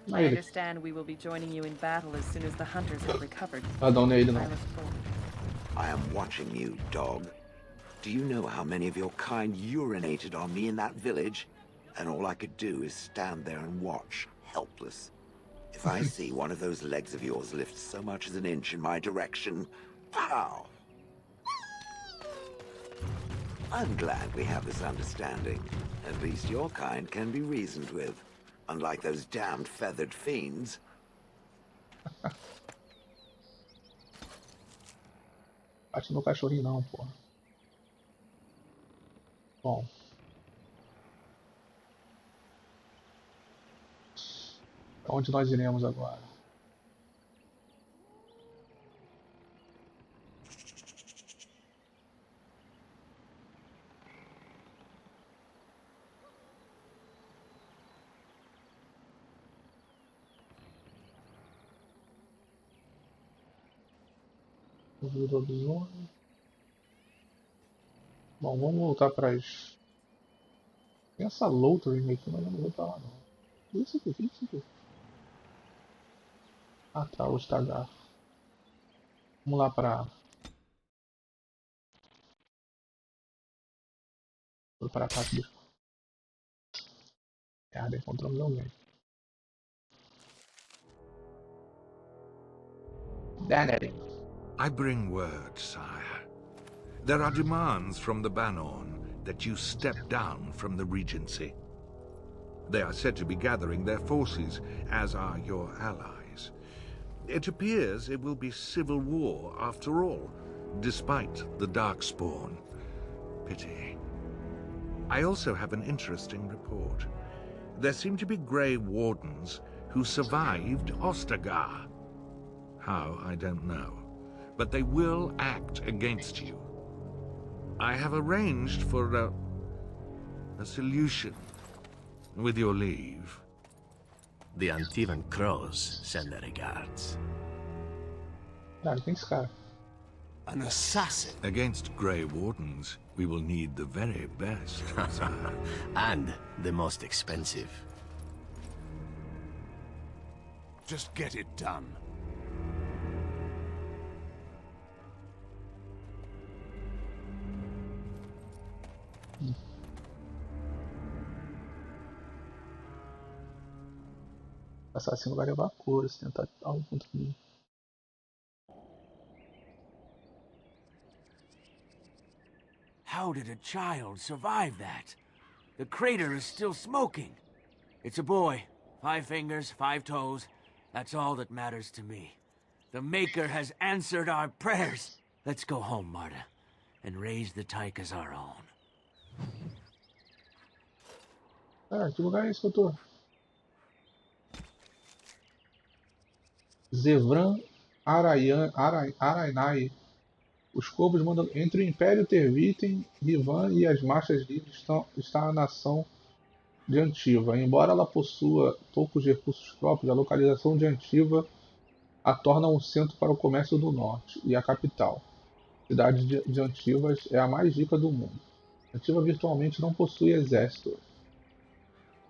can. I understand we will be joining you in battle as soon as the hunters have recovered. Ah, não, nele não. I am watching you, dog. Do you know how many of your kind urinated on me in that village? And all I could do is stand there and watch, helpless. If I see one of those legs of yours lift so much as an inch in my direction, pow! I'm glad we have this understanding. At least your kind can be reasoned with. Unlike those damned feathered fiends. Bate no cachorrinho não, porra. Bom. Pra onde nós iremos agora? Bom, vamos voltar para as... Tem essa Lothering aqui, mas eu não vou pra lá não. Isso aqui. Ah tá, o estagar. Vamos lá para a parte do... encontramos alguém. Danny. I bring word, sire. There are demands from the Banorn that you step down from the Regency. They are said to be gathering their forces, as are your allies. It appears it will be civil war after all, despite the Darkspawn. Pity. I also have an interesting report. There seem to be Grey Wardens who survived Ostagar. How, I don't know. But they will act against you. I have arranged for a solution, with your leave. The Antivan Crows send their regards. Thanks, cara. An assassin? Against Grey Wardens, we will need the very best, sire. And the most expensive. Just get it done. O assassino vai levar couro se tentar algo contra mim. How did a child survive that? The crater is still smoking. It's a boy. 5 fingers, 5 toes. That's all that matters to me. The Maker has answered our prayers. Let's go home, Marta, and raise the tyke as our own. Ah, que lugar é esse que eu tô? Zevran Arainai. Os corvos mandam. Entre o Império Terviten, Rivan e as marchas livres está a nação de Antiva. Embora ela possua poucos recursos próprios, a localização de Antiva a torna um centro para o comércio do norte e a capital. A cidade de Antivas é a mais rica do mundo. Antiva virtualmente não possui exército.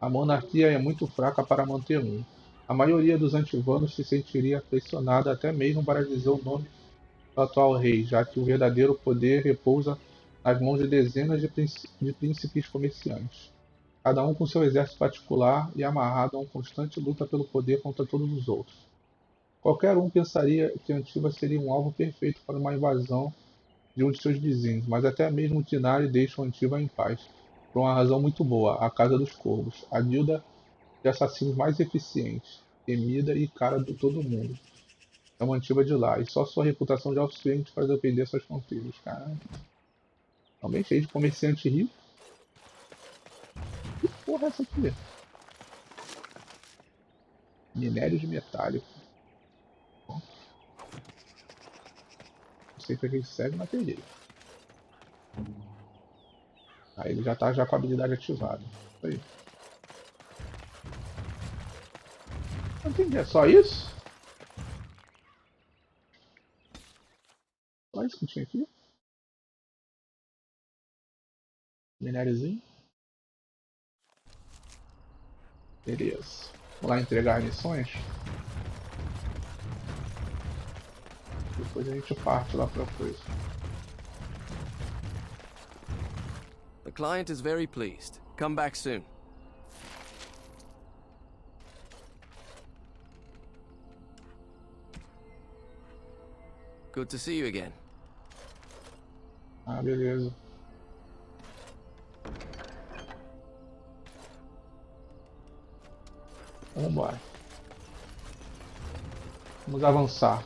A monarquia é muito fraca para manter um. A maioria dos antivanos se sentiria pressionada até mesmo para dizer o nome do atual rei, já que o verdadeiro poder repousa nas mãos de dezenas de príncipes comerciantes, cada um com seu exército particular e amarrado a uma constante luta pelo poder contra todos os outros. Qualquer um pensaria que Antiva seria um alvo perfeito para uma invasão de um de seus vizinhos, mas até mesmo Tinari deixa Antiva em paz, por uma razão muito boa: a Casa dos Corvos, a guilda de assassinos mais eficiente, temida e cara de todo mundo. É uma Antiva de lá, e só sua reputação já é o suficiente para defender suas fronteiras. Caralho. Também cheio de comerciante rico. Que porra é essa aqui? Minério de metálico. Não sei para que serve, mas peguei. Aí ele já tá com a habilidade ativada. Isso aí. Não entendi, é só isso? Só isso que tinha aqui? Minériozinho. Beleza. Vou lá entregar as missões. Depois a gente parte lá pra coisa. The client is very pleased. Come back soon. Good to see you again. Ah, beleza. Vamos embora. Vamos avançar.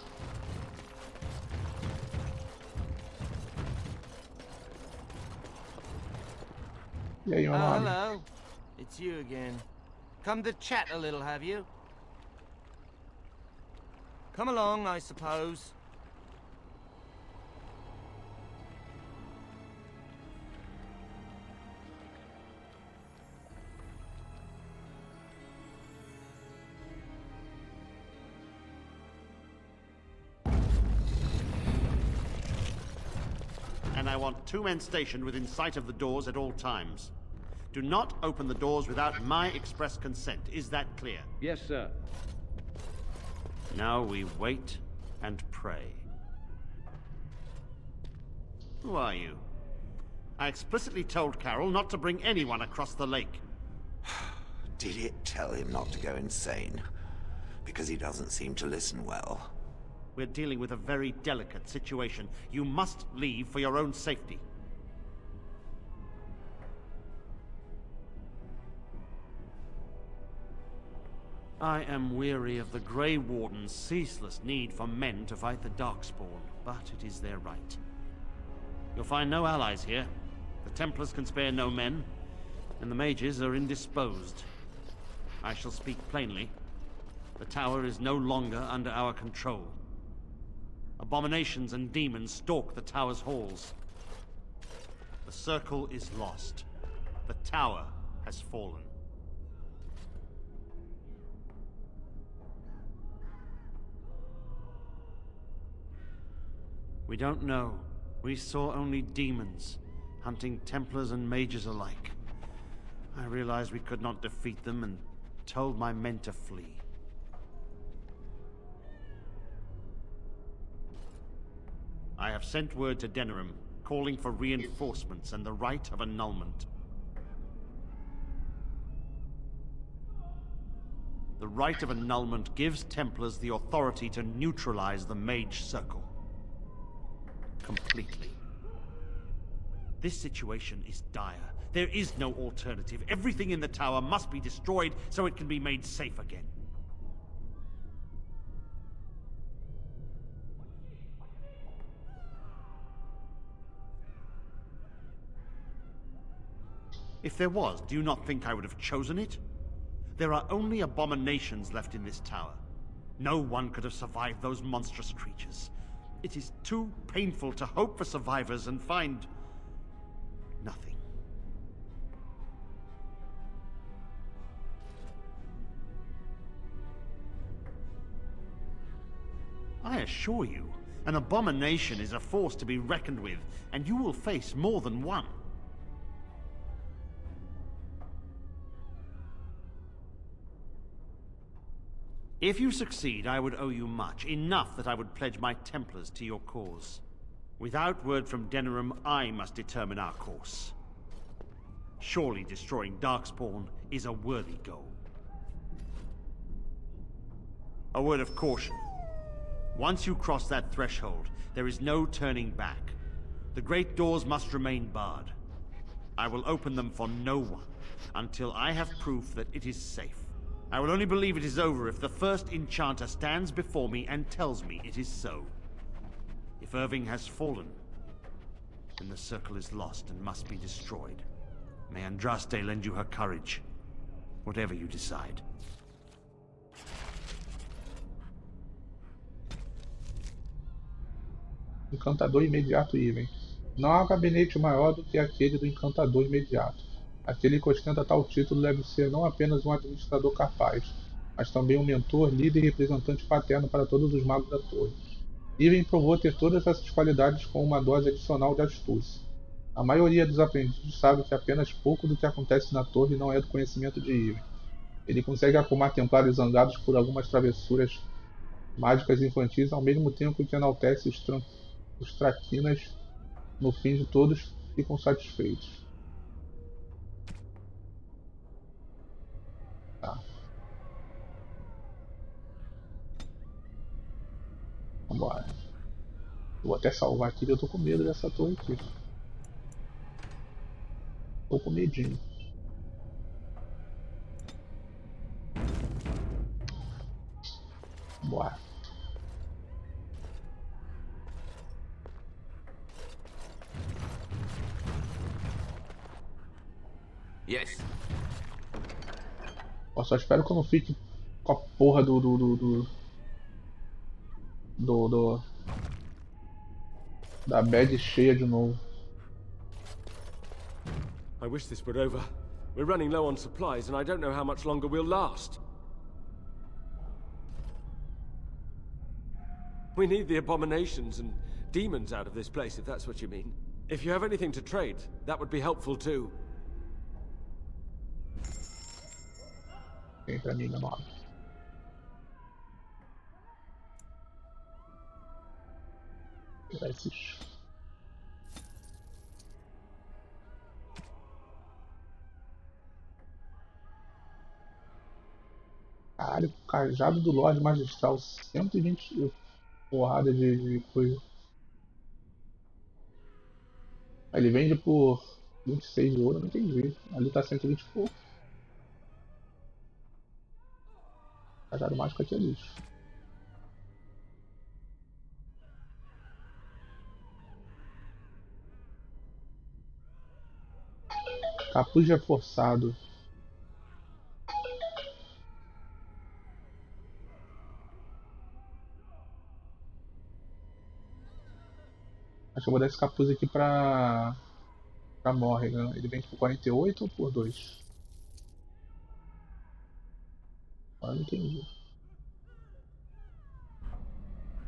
E aí, meu nome? Hello. It's you again. Come to chat a little, have you? Come along, I suppose. And I want 2 men stationed within sight of the doors at all times. Do not open the doors without my express consent. Is that clear? Yes, sir. Now we wait and pray. Who are you? I explicitly told Carol not to bring anyone across the lake. Did it tell him not to go insane? Because he doesn't seem to listen well. We're dealing with a very delicate situation. You must leave for your own safety. I am weary of the Grey Warden's ceaseless need for men to fight the Darkspawn, but it is their right. You'll find no allies here. The Templars can spare no men, and the mages are indisposed. I shall speak plainly. The tower is no longer under our control. Abominations and demons stalk the tower's halls. The circle is lost. The tower has fallen. We don't know. We saw only demons, hunting Templars and mages alike. I realized we could not defeat them and told my men to flee. I have sent word to Denerim, calling for reinforcements and the right of annulment. The rite of annulment gives Templars the authority to neutralize the Mage Circle. Completely. This situation is dire. There is no alternative. Everything in the tower must be destroyed so it can be made safe again. If there was, do you not think I would have chosen it? There are only abominations left in this tower. No one could have survived those monstrous creatures. It is too painful to hope for survivors and find nothing. I assure you, an abomination is a force to be reckoned with, and you will face more than one. If you succeed, I would owe you much, enough that I would pledge my Templars to your cause. Without word from Denerim, I must determine our course. Surely destroying Darkspawn is a worthy goal. A word of caution. Once you cross that threshold, there is no turning back. The great doors must remain barred. I will open them for no one, until I have proof that it is safe. I will only believe it is over if the first enchanter stands before me and tells me it is so. If Irving has fallen, then the circle is lost and must be destroyed. May Andraste lend you her courage, whatever you decide. Encantador imediato Iven. Não há gabinete maior do que aquele do encantador imediato. Aquele que ostenta tal título deve ser não apenas um administrador capaz, mas também um mentor, líder e representante paterno para todos os magos da torre. Iven provou ter todas essas qualidades com uma dose adicional de astúcia. A maioria dos aprendizes sabe que apenas pouco do que acontece na torre não é do conhecimento de Iven. Ele consegue acalmar templários zangados por algumas travessuras mágicas infantis, ao mesmo tempo que enaltece os traquinas. No fim de todos ficam satisfeitos. Tá. Vambora. Vou até salvar aqui, eu tô com medo dessa torre aqui. Tô com medinho. Vambora. Yes. Eu só espero que eu não fique com a porra da bad cheia de novo. I wish this were over. We're running low on supplies and I don't know how much longer we'll last. We need the abominations and demons out of this place, if that's what you mean. If you have anything to trade, that would be helpful too. Vem pra mim, meu nome. Vou pegar esses. Caralho, cajado do Lorde Magistral, 120 porrada de coisa. Ele vende por 26 de ouro, não entendi. Ali tá 120 e pouco. Cajado mágico aqui é lixo. Capuz reforçado. Acho que eu vou dar esse capuz aqui pra Morrigan. Ele vende por 48 ou por 2? Agora não entendi.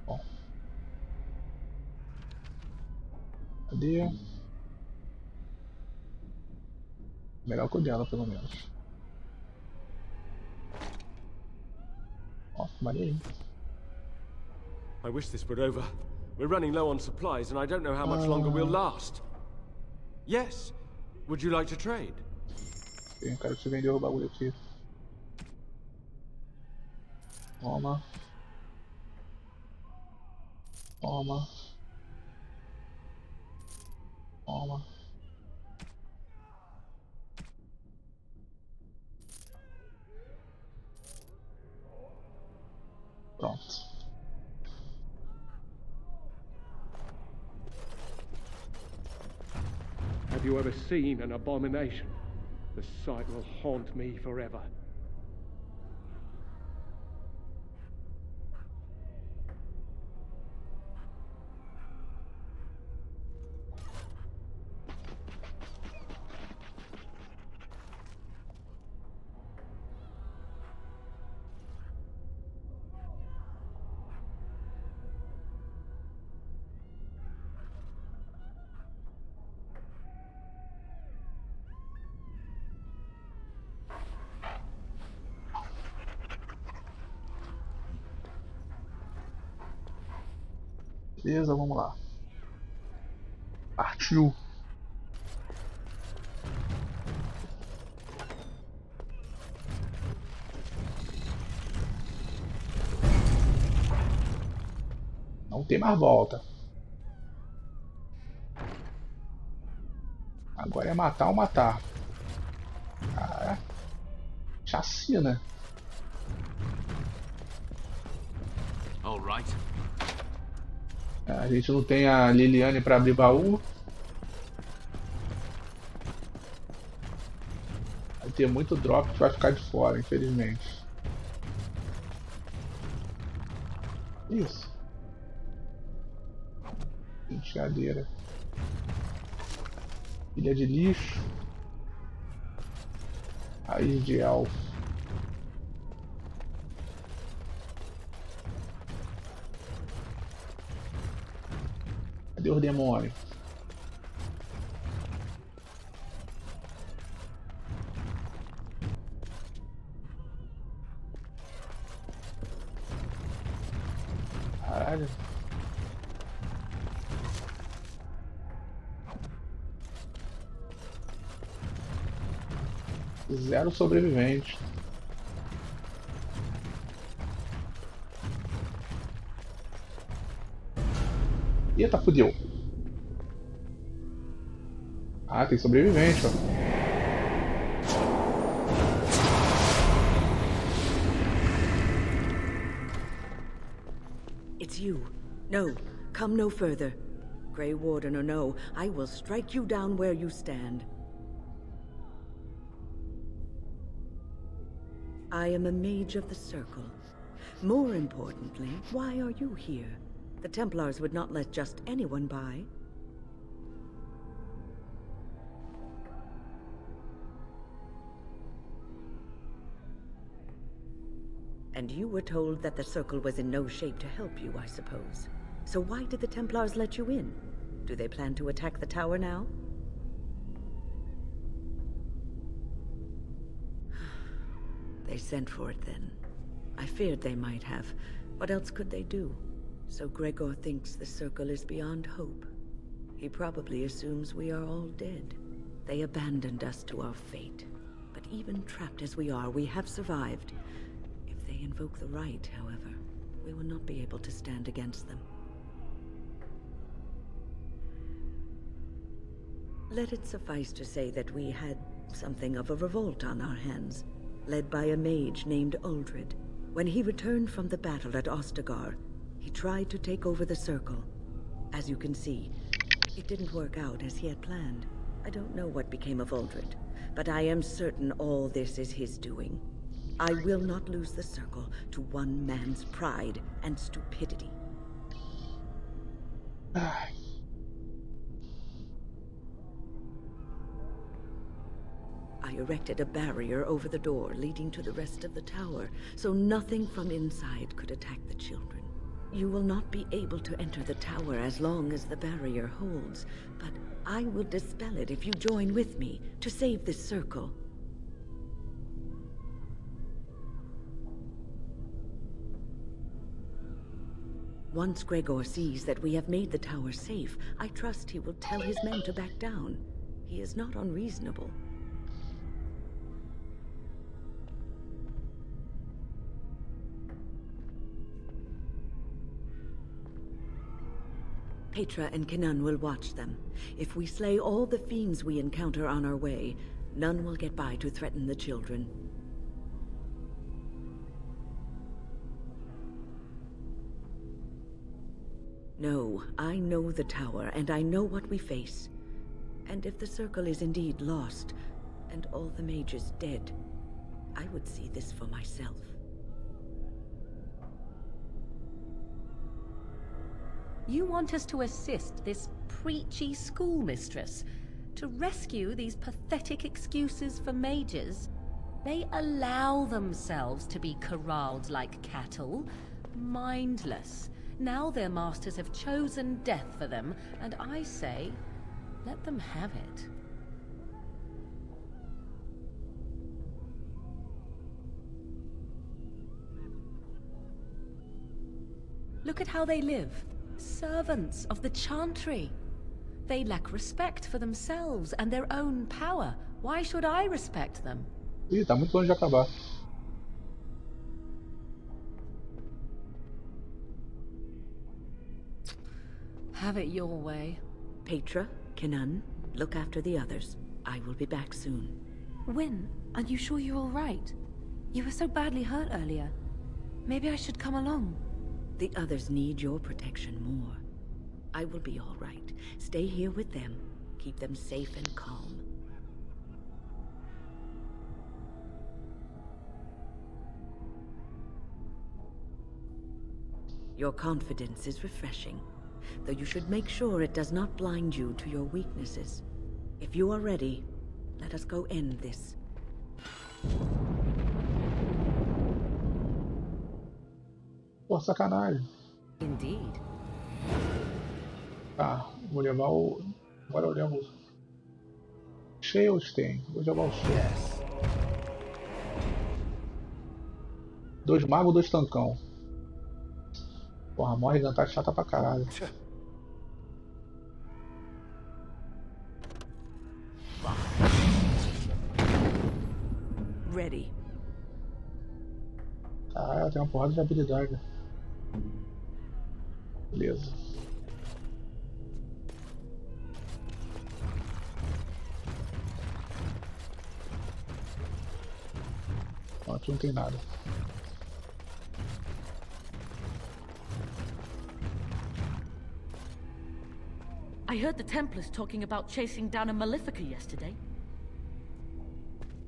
Bom. Cadê? Melhor que o dela, pelo menos. Ó, maneirinho. I wish this were over. We're running low on supplies and I don't know how much longer we'll last. Yes. Would you like to trade? Tem um cara que vendeu o bagulho aqui. Toma. Toma. Toma. Pronto. Have you ever seen an abomination? The sight will haunt me forever. Beleza, vamos lá. Partiu. Não tem mais volta. Agora é matar ou matar. Cara, chacina. All right. A gente não tem a Liliane para abrir baú. Vai ter muito drop que vai ficar de fora, infelizmente. Isso. Enxadeira. Ilha de lixo. Raiz de elfo. Cadê os demônios? Caralho. Zero sobrevivente. Eita, fudeu. Ah, tem sobrevivente, ó. It's you. No, come no further. Grey Warden or no, I will strike you down where you stand. I am a mage of the Circle. More importantly, why are you here? The Templars would not let just anyone by. And you were told that the Circle was in no shape to help you, I suppose. So why did the Templars let you in? Do they plan to attack the tower now? They sent for it then. I feared they might have. What else could they do? So Gregor thinks the Circle is beyond hope. He probably assumes we are all dead. They abandoned us to our fate. But even trapped as we are, we have survived. If they invoke the right, however, we will not be able to stand against them. Let it suffice to say that we had something of a revolt on our hands, led by a mage named Uldred. When he returned from the battle at Ostagar, he tried to take over the Circle. As you can see, it didn't work out as he had planned. I don't know what became of Uldred, but I am certain all this is his doing. I will not lose the Circle to one man's pride and stupidity. I erected a barrier over the door leading to the rest of the tower, so nothing from inside could attack the children. You will not be able to enter the tower as long as the barrier holds, but I will dispel it if you join with me to save this Circle. Once Gregor sees that we have made the tower safe, I trust he will tell his men to back down. He is not unreasonable. Petra and Kenan will watch them. If we slay all the fiends we encounter on our way, none will get by to threaten the children. No, I know the tower, and I know what we face. And if the circle is indeed lost, and all the mages dead, I would see this for myself. You want us to assist this preachy schoolmistress to rescue these pathetic excuses for mages? They allow themselves to be corralled like cattle, mindless. Now their masters have chosen death for them, and I say, let them have it. Look at how they live. Servants of the Chantry. They lack respect for themselves and their own power. Why should I respect them? Ih, tá muito longe de acabar. Have it your way. Petra, Kenan, look after the others. I will be back soon. Wyn, are you sure you're all right? You were so badly hurt earlier. Maybe I should come along. The others need your protection more. I will be all right. Stay here with them. Keep them safe and calm. Your confidence is refreshing, though you should make sure it does not blind you to your weaknesses. If you are ready, let us go end this. Pô, sacanagem. Indeed. Tá, vou levar o... Agora eu levo... Sheilstein. Vou levar o Sheil. 2 magos, 2 tancão. Porra, morre tá chata pra caralho. Ready. Caralho, tem uma porrada de habilidade. Beleza. Ó, aqui não tem nada. I heard the Templars talking about chasing down a Malefica yesterday.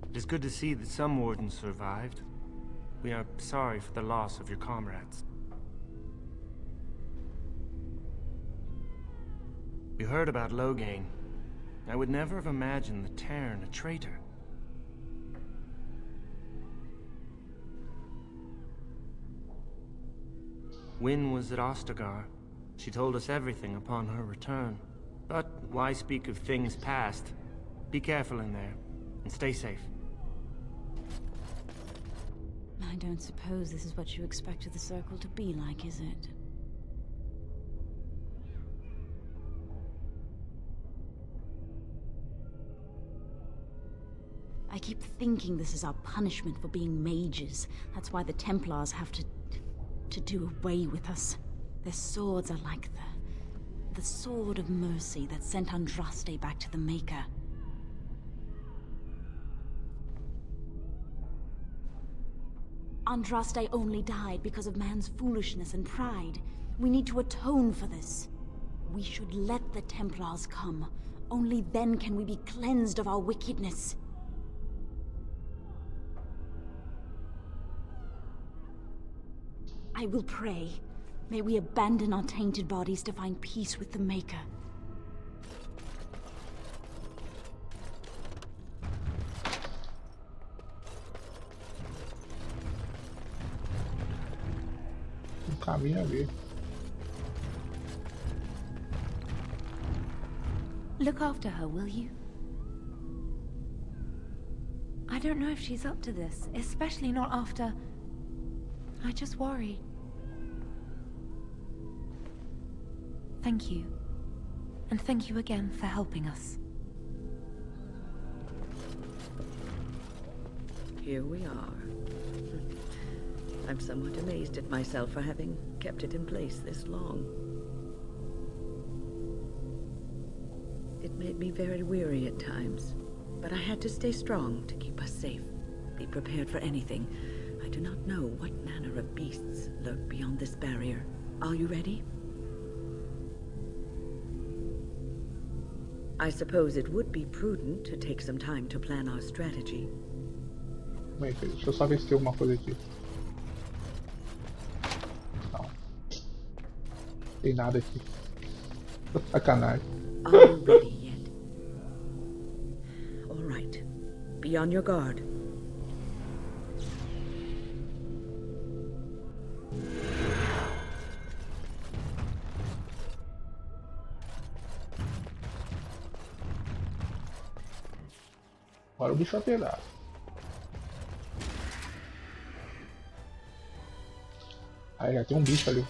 It is good to see that some wardens survived. We are sorry for the loss of your comrades. We heard about Loghain. I would never have imagined the Terran a traitor. Wyn was at Ostagar. She told us everything upon her return. But why speak of things past? Be careful in there, and stay safe. I don't suppose this is what you expected the circle to be like, is it? I keep thinking this is our punishment for being mages. That's why the Templars have to do away with us. Their swords are like the sword of mercy that sent Andraste back to the Maker. Andraste only died because of man's foolishness and pride. We need to atone for this. We should let the Templars come. Only then can we be cleansed of our wickedness. I will pray. May we abandon our tainted bodies to find peace with the Maker. Caminho ali. Look after her, will you? I don't know if she's up to this, especially not after... I just worry. Thank you. And thank you again for helping us. Here we are. I'm somewhat amazed at myself for having kept it in place this long. made me very weary at times. But I had to stay strong to keep us safe. Be prepared for anything. I do not know what manner of beasts lurk beyond this barrier. Are you ready? I suppose it would be prudent to take some time to plan our strategy. Como é que deixa eu só ver se tem alguma coisa aqui. Não. Tem nada aqui. Sacanagem. Are you ready yet? All right. Be on your guard. Agora o bicho vai pegar. Aí já tem um bicho ali.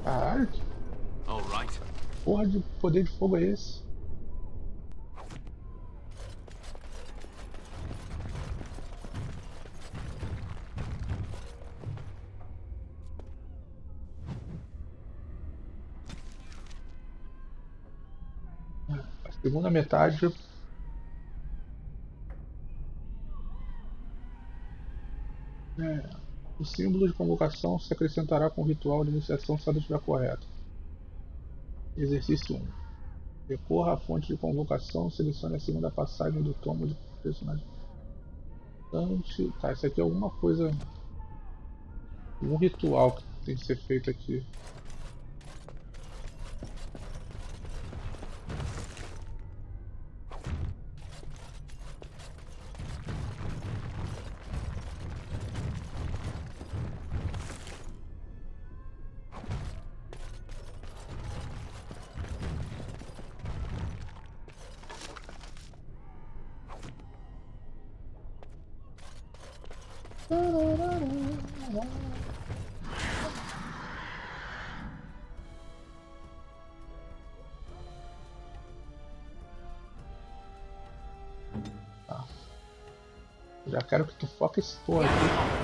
Caralho. Porra de poder de fogo é esse? A segunda metade. O símbolo de convocação se acrescentará com o ritual de iniciação se ela estiver correto. Exercício 1. Recorra à fonte de convocação, selecione a segunda passagem do tomo de personagem. Tá, isso aqui é alguma coisa. Um ritual que tem que ser feito aqui. Tá. Já quero que tu foque esse porra aqui.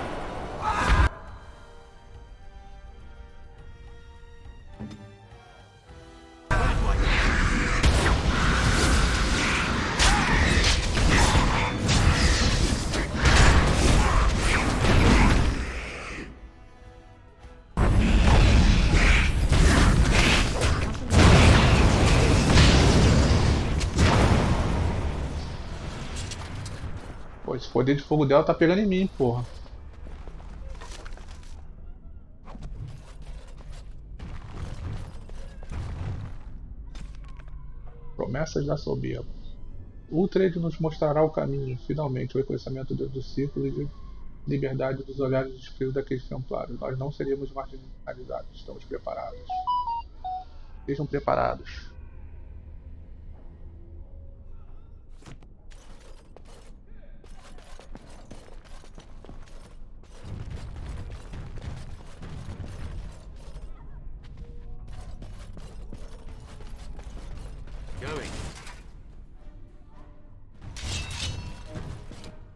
Pô, esse poder de fogo dela tá pegando em mim, porra. Promessas da soberba. O trade nos mostrará o caminho, finalmente, o reconhecimento do círculo de liberdade dos olhares de desprezo daqueles templários. Nós não seríamos marginalizados. Estamos preparados. Estejam preparados.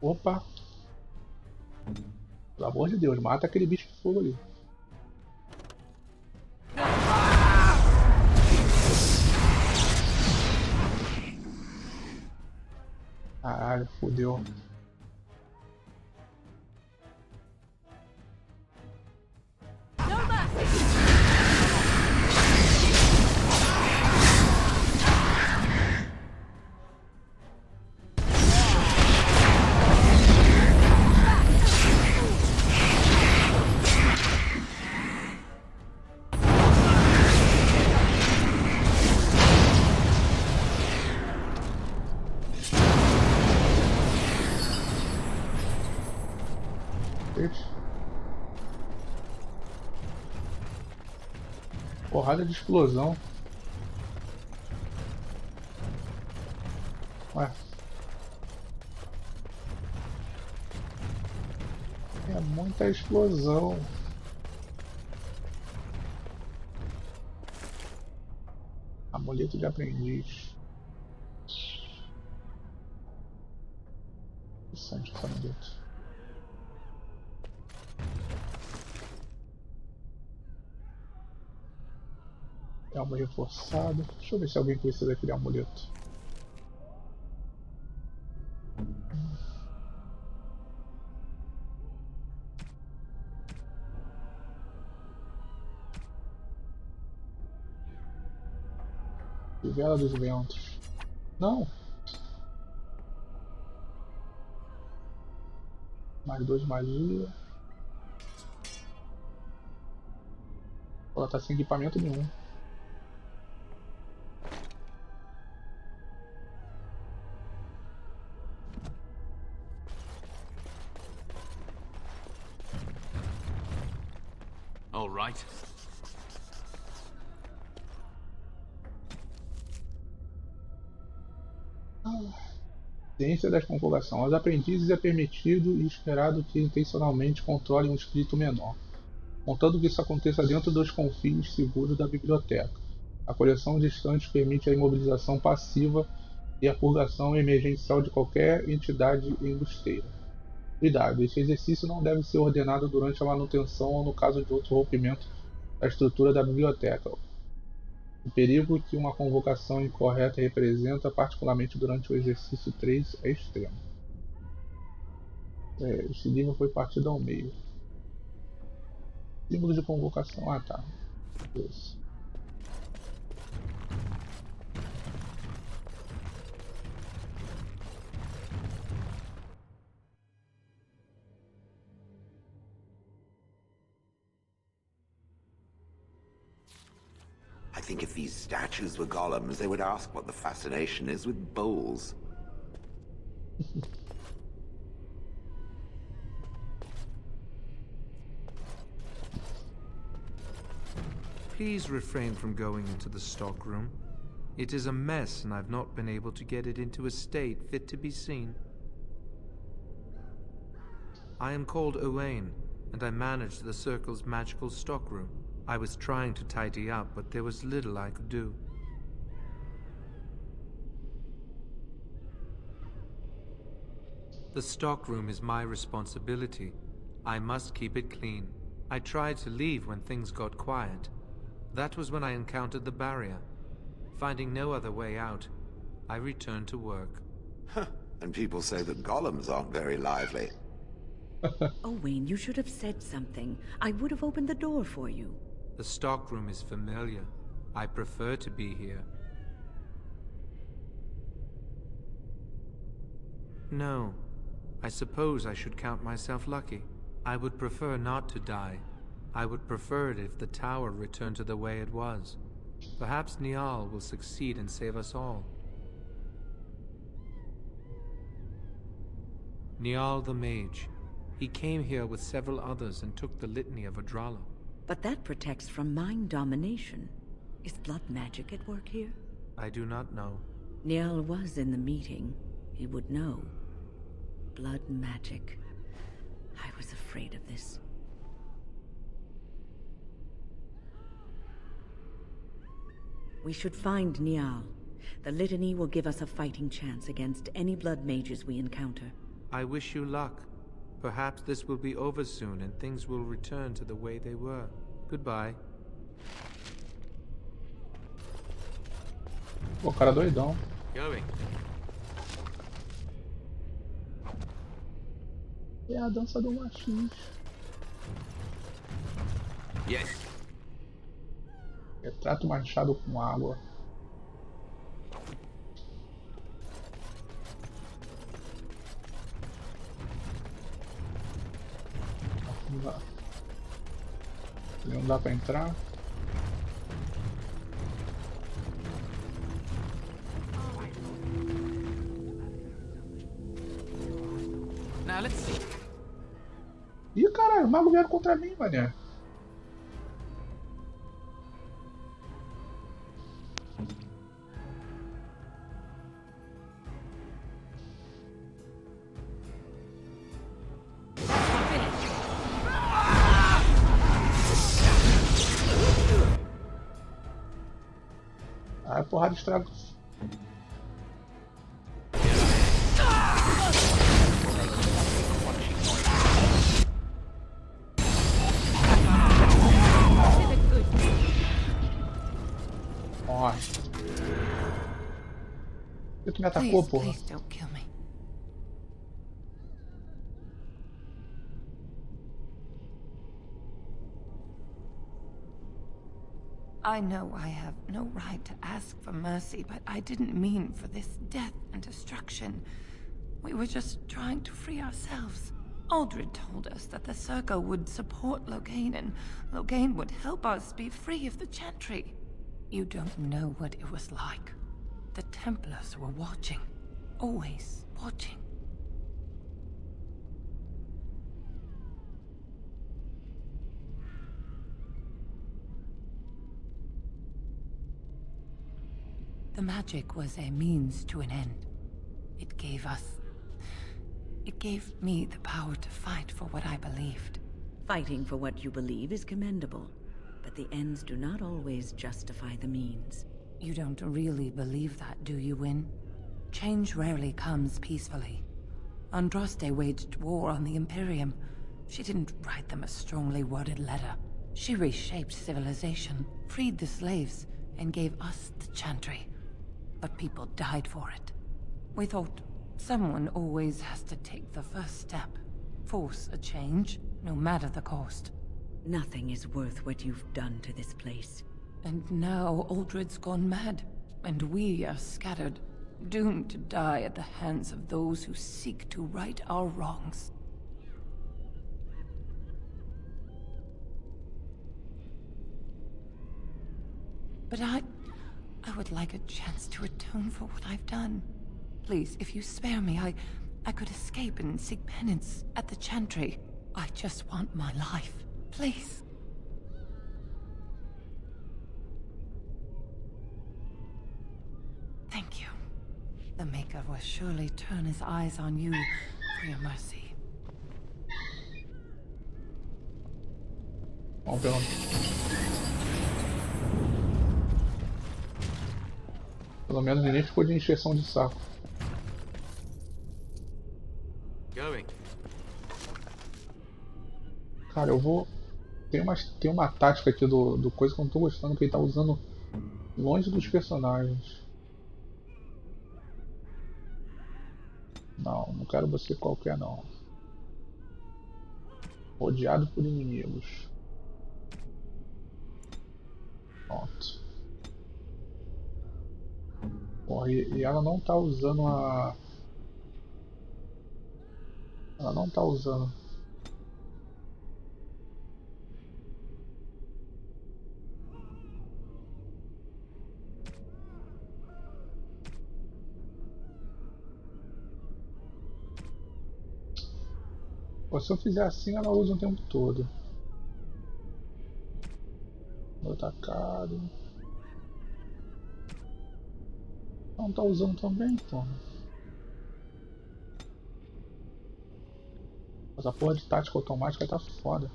Opa! Pelo amor de Deus, mata aquele bicho de fogo ali. Caralho, fodeu. Porrada de explosão. Ué. muita explosão. Amuleto de aprendiz. Interessante esse amuleto. Elmo reforçado. Deixa eu ver se alguém precisa daquele amuleto. Vela dos ventos. Não. Mais 2 magia. Ela tá sem equipamento nenhum. All right. Ciência da convocação. Aos aprendizes é permitido e esperado que intencionalmente controlem um espírito menor, contanto que isso aconteça dentro dos confins seguros da biblioteca. A coleção de estantes permite a imobilização passiva e a purgação emergencial de qualquer entidade embusteira. Cuidado, este exercício não deve ser ordenado durante a manutenção ou no caso de outro rompimento da estrutura da biblioteca. O perigo que uma convocação incorreta representa, particularmente durante o exercício 3, é extremo. Este livro foi partido ao meio. Símbolo de convocação. Ah, tá. Isso. I think if these statues were golems, they would ask what the fascination is with bowls. Please refrain from going into the stockroom. It is a mess and I've not been able to get it into a state fit to be seen. I am called Owain, and I manage the Circle's magical stockroom. I was trying to tidy up, but there was little I could do. The stockroom is my responsibility. I must keep it clean. I tried to leave when things got quiet. That was when I encountered the barrier. Finding no other way out, I returned to work. And people say that golems aren't very lively. Owain, you should have said something. I would have opened the door for you. The stockroom is familiar. I prefer to be here. No. I suppose I should count myself lucky. I would prefer not to die. I would prefer it if the tower returned to the way it was. Perhaps Niall will succeed and save us all. Niall the Mage. He came here with several others and took the litany of Adralo. But that protects from mind domination. Is blood magic at work here? I do not know. Niall was in the meeting. He would know. Blood magic. I was afraid of this. We should find Niall. The litany will give us a fighting chance against any blood mages we encounter. I wish you luck. Perhaps this will be over soon and things will return to the way they were. Goodbye. Pô, cara doidão. Going. É a dança do machinho. Yes. Retrato manchado com água. Não dá pra entrar. Now let's see. Ih, caralho, o mago vieram contra mim, mané. porrada estraga. Morre. Por que tu me atacou, porra? Please don't kill me. I know I have no right to ask for mercy, but I didn't mean for this death and destruction. We were just trying to free ourselves. Aldred told us that the Circle would support Loghain, and Loghain would help us be free of the Chantry. You don't know what it was like. The Templars were watching. Always watching. The magic was a means to an end. It gave me the power to fight for what I believed. Fighting for what you believe is commendable, but the ends do not always justify the means. You don't really believe that, do you, Wynne? Change rarely comes peacefully. Andraste waged war on the Imperium. She didn't write them a strongly worded letter. She reshaped civilization, freed the slaves, and gave us the Chantry. But people died for it. We thought someone always has to take the first step. Force a change, no matter the cost. Nothing is worth what you've done to this place. And now Aldred's gone mad, and we are scattered, doomed to die at the hands of those who seek to right our wrongs. But I would like a chance to atone for what I've done. Please, if you spare me, I could escape and seek penance at the Chantry. I just want my life. Please. Thank you. The Maker will surely turn his eyes on you for your mercy. Vamos ver. Pelo menos ninguém ficou de encheção de saco. Going. Cara, eu vou... Tem uma tática aqui do coisa que eu não tô gostando, que ele tá usando longe dos personagens. Não quero você qualquer não. Rodeado por inimigos. Pronto. Bom, e ela não tá usando a... Ela não tá usando... Pô, se eu fizer assim, ela usa o tempo todo. Vou atacar. Não tá usando também, então. Essa porra de tática automática tá foda.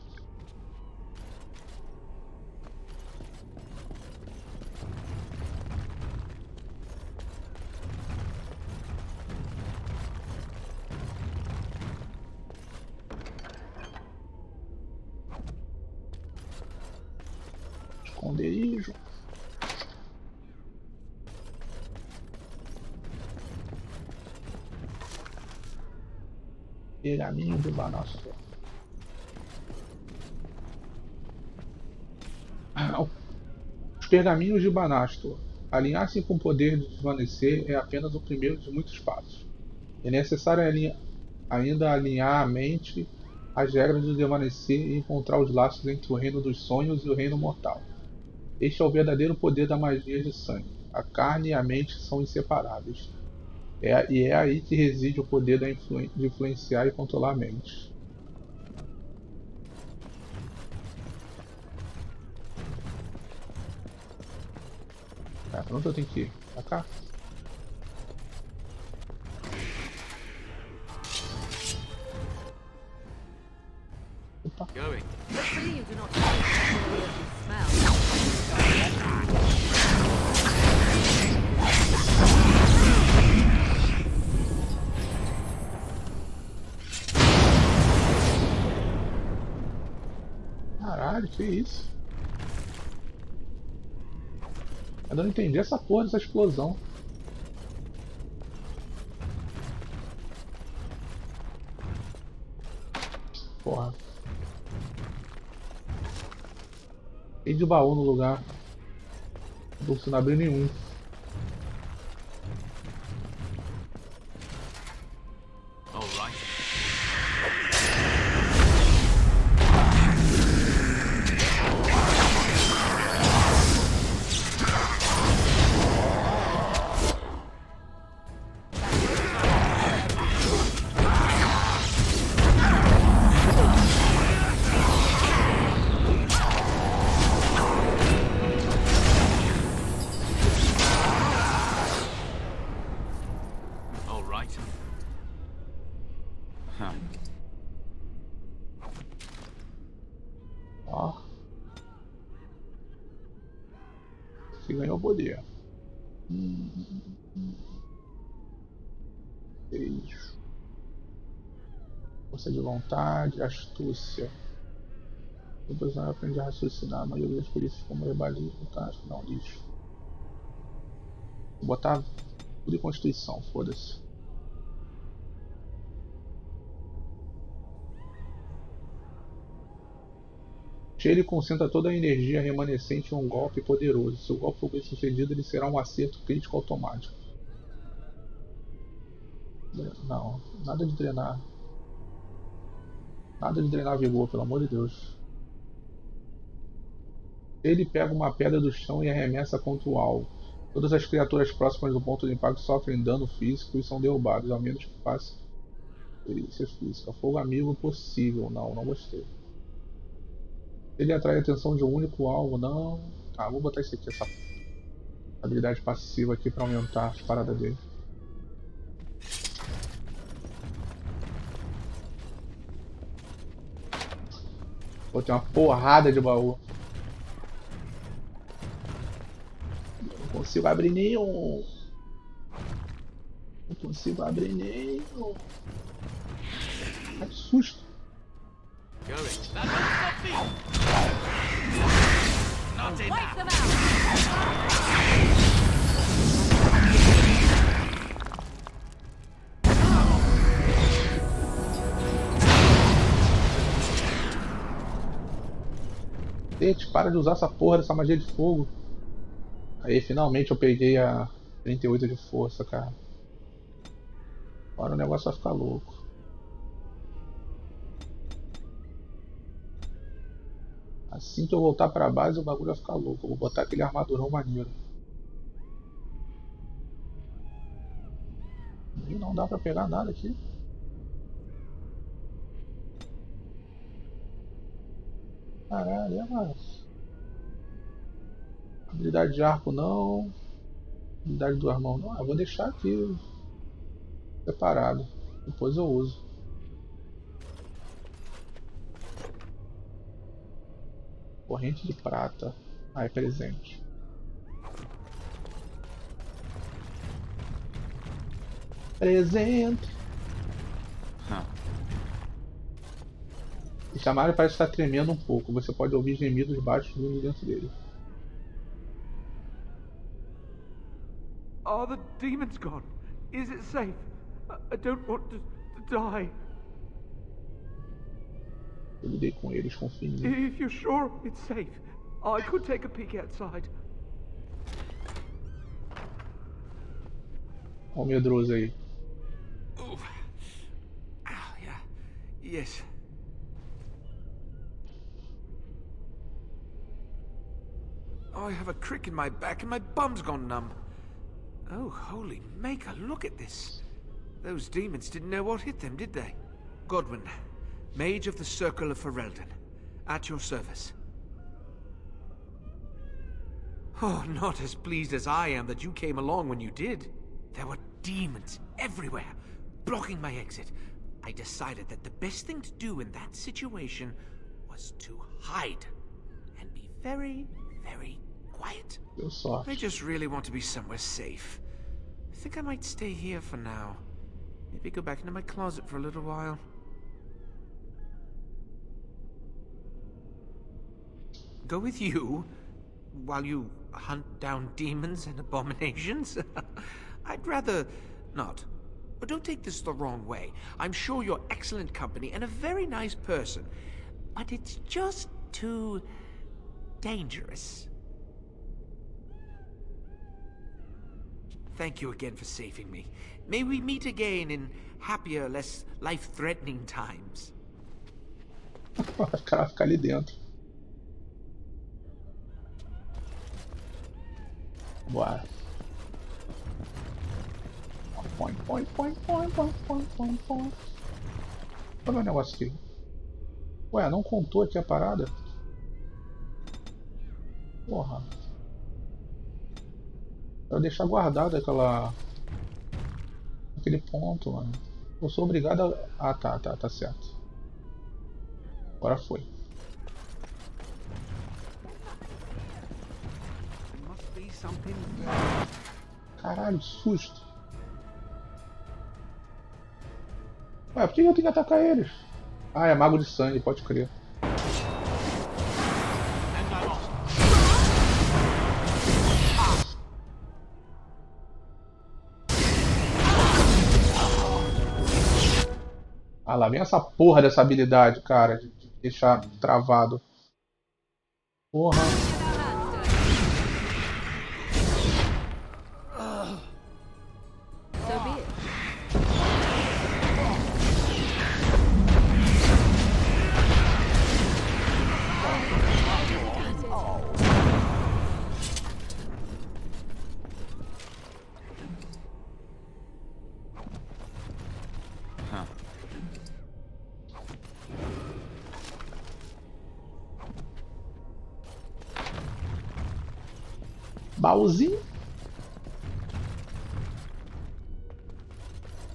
Esconderijo. Pergaminho de Banastor. Os pergaminhos de Banastor. Alinhar-se com o poder de desvanecer é apenas o primeiro de muitos passos. É necessário ainda alinhar a mente às regras de desvanecer e encontrar os laços entre o reino dos sonhos e o reino mortal. Este é o verdadeiro poder da magia de sangue. A carne e a mente são inseparáveis. E é aí que reside o poder de influenciar e controlar a mente. Tá, pra onde eu tenho que ir? Pra cá? Opa. Hopefully you do not smell. Caralho, que isso? Eu não entendi essa porra dessa explosão. Porra. Tem de baú no lugar. Não tô conseguindo abrir nenhum. Ó. Você ganhou poder. Beijo. Força de vontade, astúcia. O personagem aprende a raciocinar. A maioria das perícias como herbalismo, tá? Não, lixo. Vou botar tudo em constituição, foda-se. Ele concentra toda a energia remanescente em um golpe poderoso. Se o golpe for bem sucedido, ele será um acerto crítico automático. Não, nada de drenar. Nada de drenar vigor, pelo amor de Deus. Ele pega uma pedra do chão e arremessa contra o alvo. Todas as criaturas próximas do ponto de impacto sofrem dano físico e são derrubadas, ao menos que faça perícia física. Fogo amigo possível. Não, não gostei. Ele atrai a atenção de um único alvo, não. Ah, vou botar isso aqui, essa habilidade passiva aqui pra aumentar as paradas dele. Vou ter uma porrada de baú. Não consigo abrir nenhum. Não consigo abrir nenhum. Ai, que susto. Gente, para de usar essa porra dessa magia de fogo. Aí finalmente eu peguei a 38 de força, cara. Agora o negócio vai ficar louco. Assim que eu voltar pra base, o bagulho vai ficar louco. Eu vou botar aquele armadurão maneiro. E não dá pra pegar nada aqui. Caralho, é mais. Habilidade de arco não. Habilidade do armão não. Eu vou deixar aqui separado. Depois eu uso. Corrente de prata. Ah, é presente. Presente. Esse armário parece estar tremendo um pouco. Você pode ouvir gemidos baixos vindo dentro dele. Are the demons gone? Is it safe? I don't want to die. Eu lidei com eles, confio em mim. If you're sure it's safe, I could take a peek outside. Olha o medroso aí. Oh. Ah, yeah. Yes. I have a crick in my back and my bum's gone numb. Oh, holy maker, look at this. Those demons didn't know what hit them, did they? Godwin, Mage of the Circle of Ferelden, at your service. Oh, not as pleased as I am that you came along when you did. There were demons everywhere, blocking my exit. I decided that the best thing to do in that situation was to hide and be very, very quiet. I just really want to be somewhere safe. I think I might stay here for now. Maybe go back into my closet for a little while. Go with you? While you hunt down demons and abominations? I'd rather not. But don't take this the wrong way. I'm sure you're excellent company and a very nice person. But it's just too dangerous. Thank you again for saving me. May we meet again in happier, less life-threatening times. Os caras ficam ali dentro. Bora. Põe. Olha o negócio aqui. Ué, não contou aqui a parada? Porra. Eu deixar guardado aquele ponto, mano. Eu sou obrigado a... Ah, tá certo. Agora foi. Caralho, susto. Ué, por que eu tenho que atacar eles? Ah, é mago de sangue, pode crer. Ah, lá vem essa porra dessa habilidade, cara, de deixar travado. Porra. Baúzinho.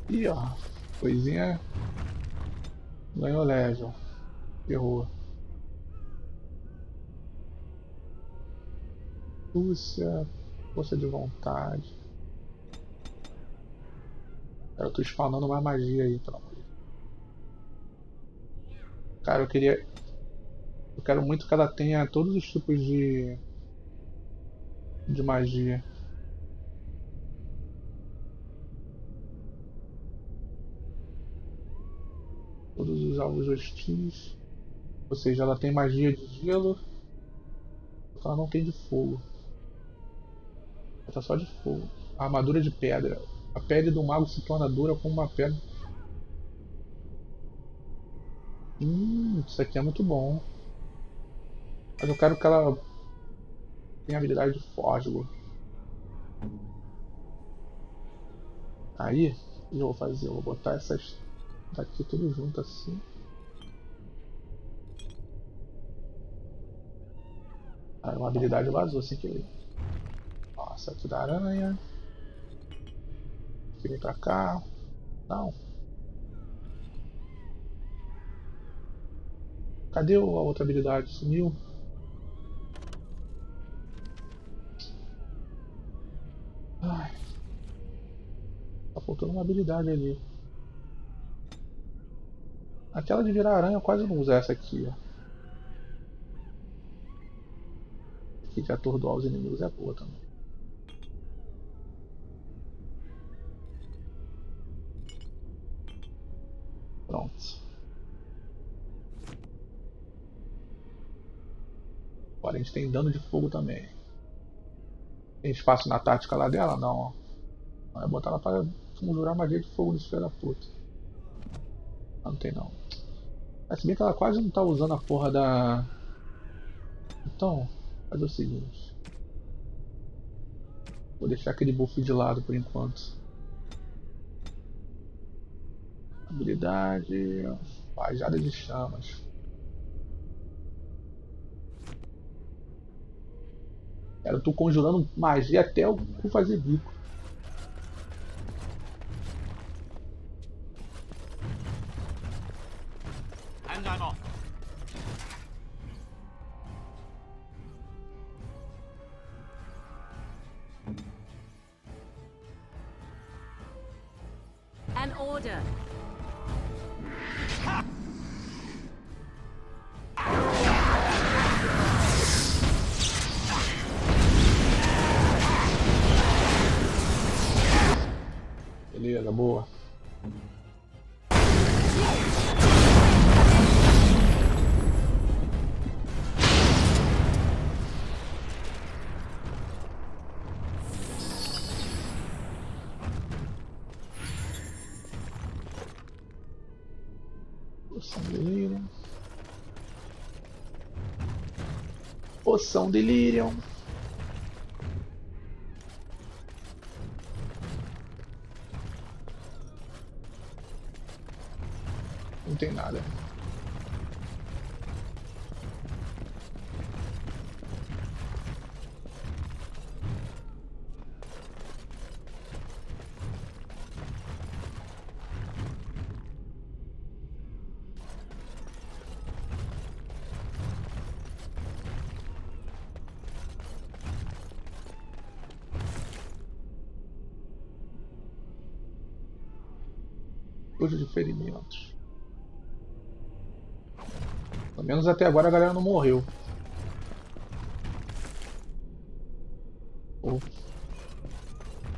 E ó, coisinha ganhou level. Ferrou. Lúcia, força de vontade. Eu tô spawnando mais magia aí, pelo amor de Deus. Cara, eu quero muito que ela tenha todos os tipos de magia. Todos os alvos hostis. Ou seja, ela tem magia de gelo. Ela não tem de fogo. Ela tá só de fogo. A armadura de pedra. A pele do mago se torna dura como uma pedra. Isso aqui é muito bom. Mas eu quero que ela tenha habilidade de fósforo. Aí, o que eu vou fazer? Eu vou botar essas daqui tudo junto assim. Aí uma habilidade vazou sem querer. Nossa, aqui da aranha. Aqui vem pra cá. Não. Cadê a outra habilidade? Sumiu. Ai. Tá faltando uma habilidade ali. Aquela de virar aranha eu quase não uso essa aqui, ó. Aqui de atordoar os inimigos é boa também. Pronto. Agora a gente tem dano de fogo também. Tem espaço na tática lá dela? Não. Vai botar ela para conjurar magia de fogo nesse filho da puta. Não tem não. Se bem que ela quase não tá usando a porra da... Então, fazer o seguinte. Vou deixar aquele buff de lado por enquanto. Habilidade... Rajada de chamas. Eu tô conjurando magia até o cu fazer bico. And I'm off. An order. Coisa boa. Poção delírio. Poção delírio. Não tem nada. Cujo de ferimentos. Pelo menos até agora a galera não morreu. Oh.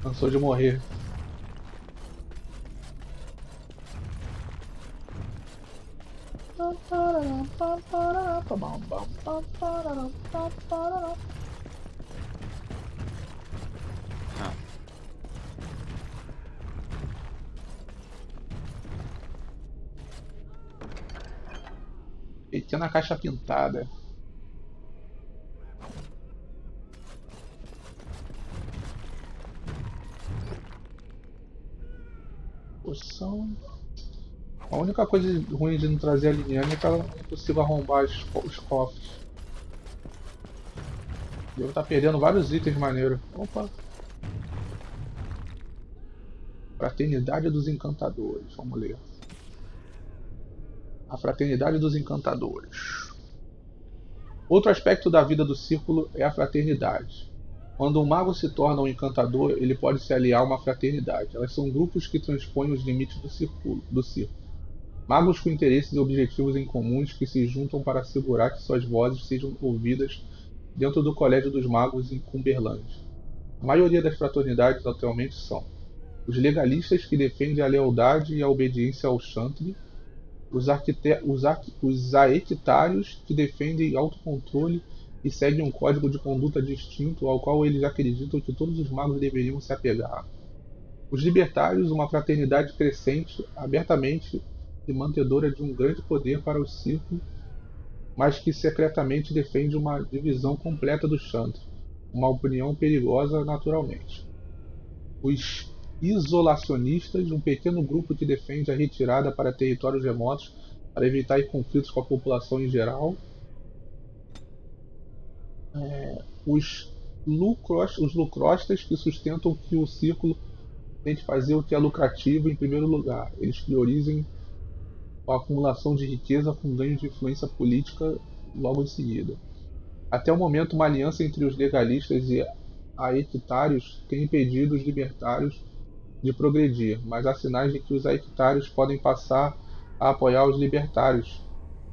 Cansou de morrer. Pequena caixa pintada. Poção. A única coisa ruim de não trazer a Liliane é que ela não consigo arrombar os cofres. Devo estar perdendo vários itens maneiros. Opa! Fraternidade dos Encantadores. Vamos ler. A Fraternidade dos Encantadores. Outro aspecto da vida do círculo é a fraternidade. Quando um mago se torna um encantador, ele pode se aliar a uma fraternidade. Elas são grupos que transpõem os limites do círculo. Magos com interesses e objetivos em comuns que se juntam para assegurar que suas vozes sejam ouvidas dentro do Colégio dos Magos em Cumberland. A maioria das fraternidades atualmente são os legalistas, que defendem a lealdade e a obediência ao chantre, os aequitários, que defendem autocontrole e seguem um código de conduta distinto ao qual eles acreditam que todos os magos deveriam se apegar. Os libertários, uma fraternidade crescente, abertamente e mantedora de um grande poder para o círculo, mas que secretamente defende uma divisão completa do chantre, uma opinião perigosa naturalmente. Os isolacionistas, um pequeno grupo que defende a retirada para territórios remotos para evitar conflitos com a população em geral. Os lucrostas, que sustentam que o círculo tem que fazer o que é lucrativo em primeiro lugar. Eles priorizam a acumulação de riqueza com ganho de influência política logo em seguida. Até o momento, uma aliança entre os legalistas e aequitários tem impedido os libertários de progredir, mas há sinais de que os aequitários podem passar a apoiar os libertários.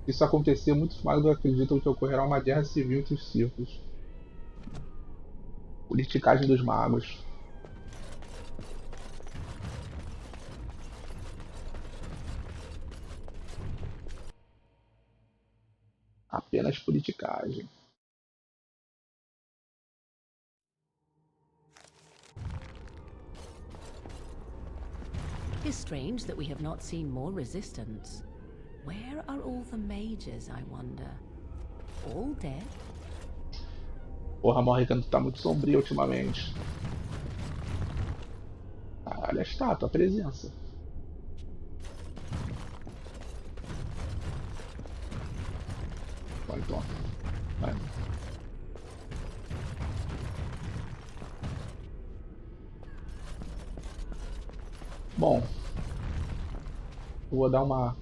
Se isso acontecer, muitos magos acreditam que ocorrerá uma guerra civil entre os círculos. Politicagem dos magos. Apenas politicagem. It's strange that we have not seen more resistance. Where are all the mages, I wonder? All dead? Porra, Morrigan tá muito sombrio ultimamente. Caralho, a estátua, a presença. Vai, toma. Vai. Bom, eu vou dar uma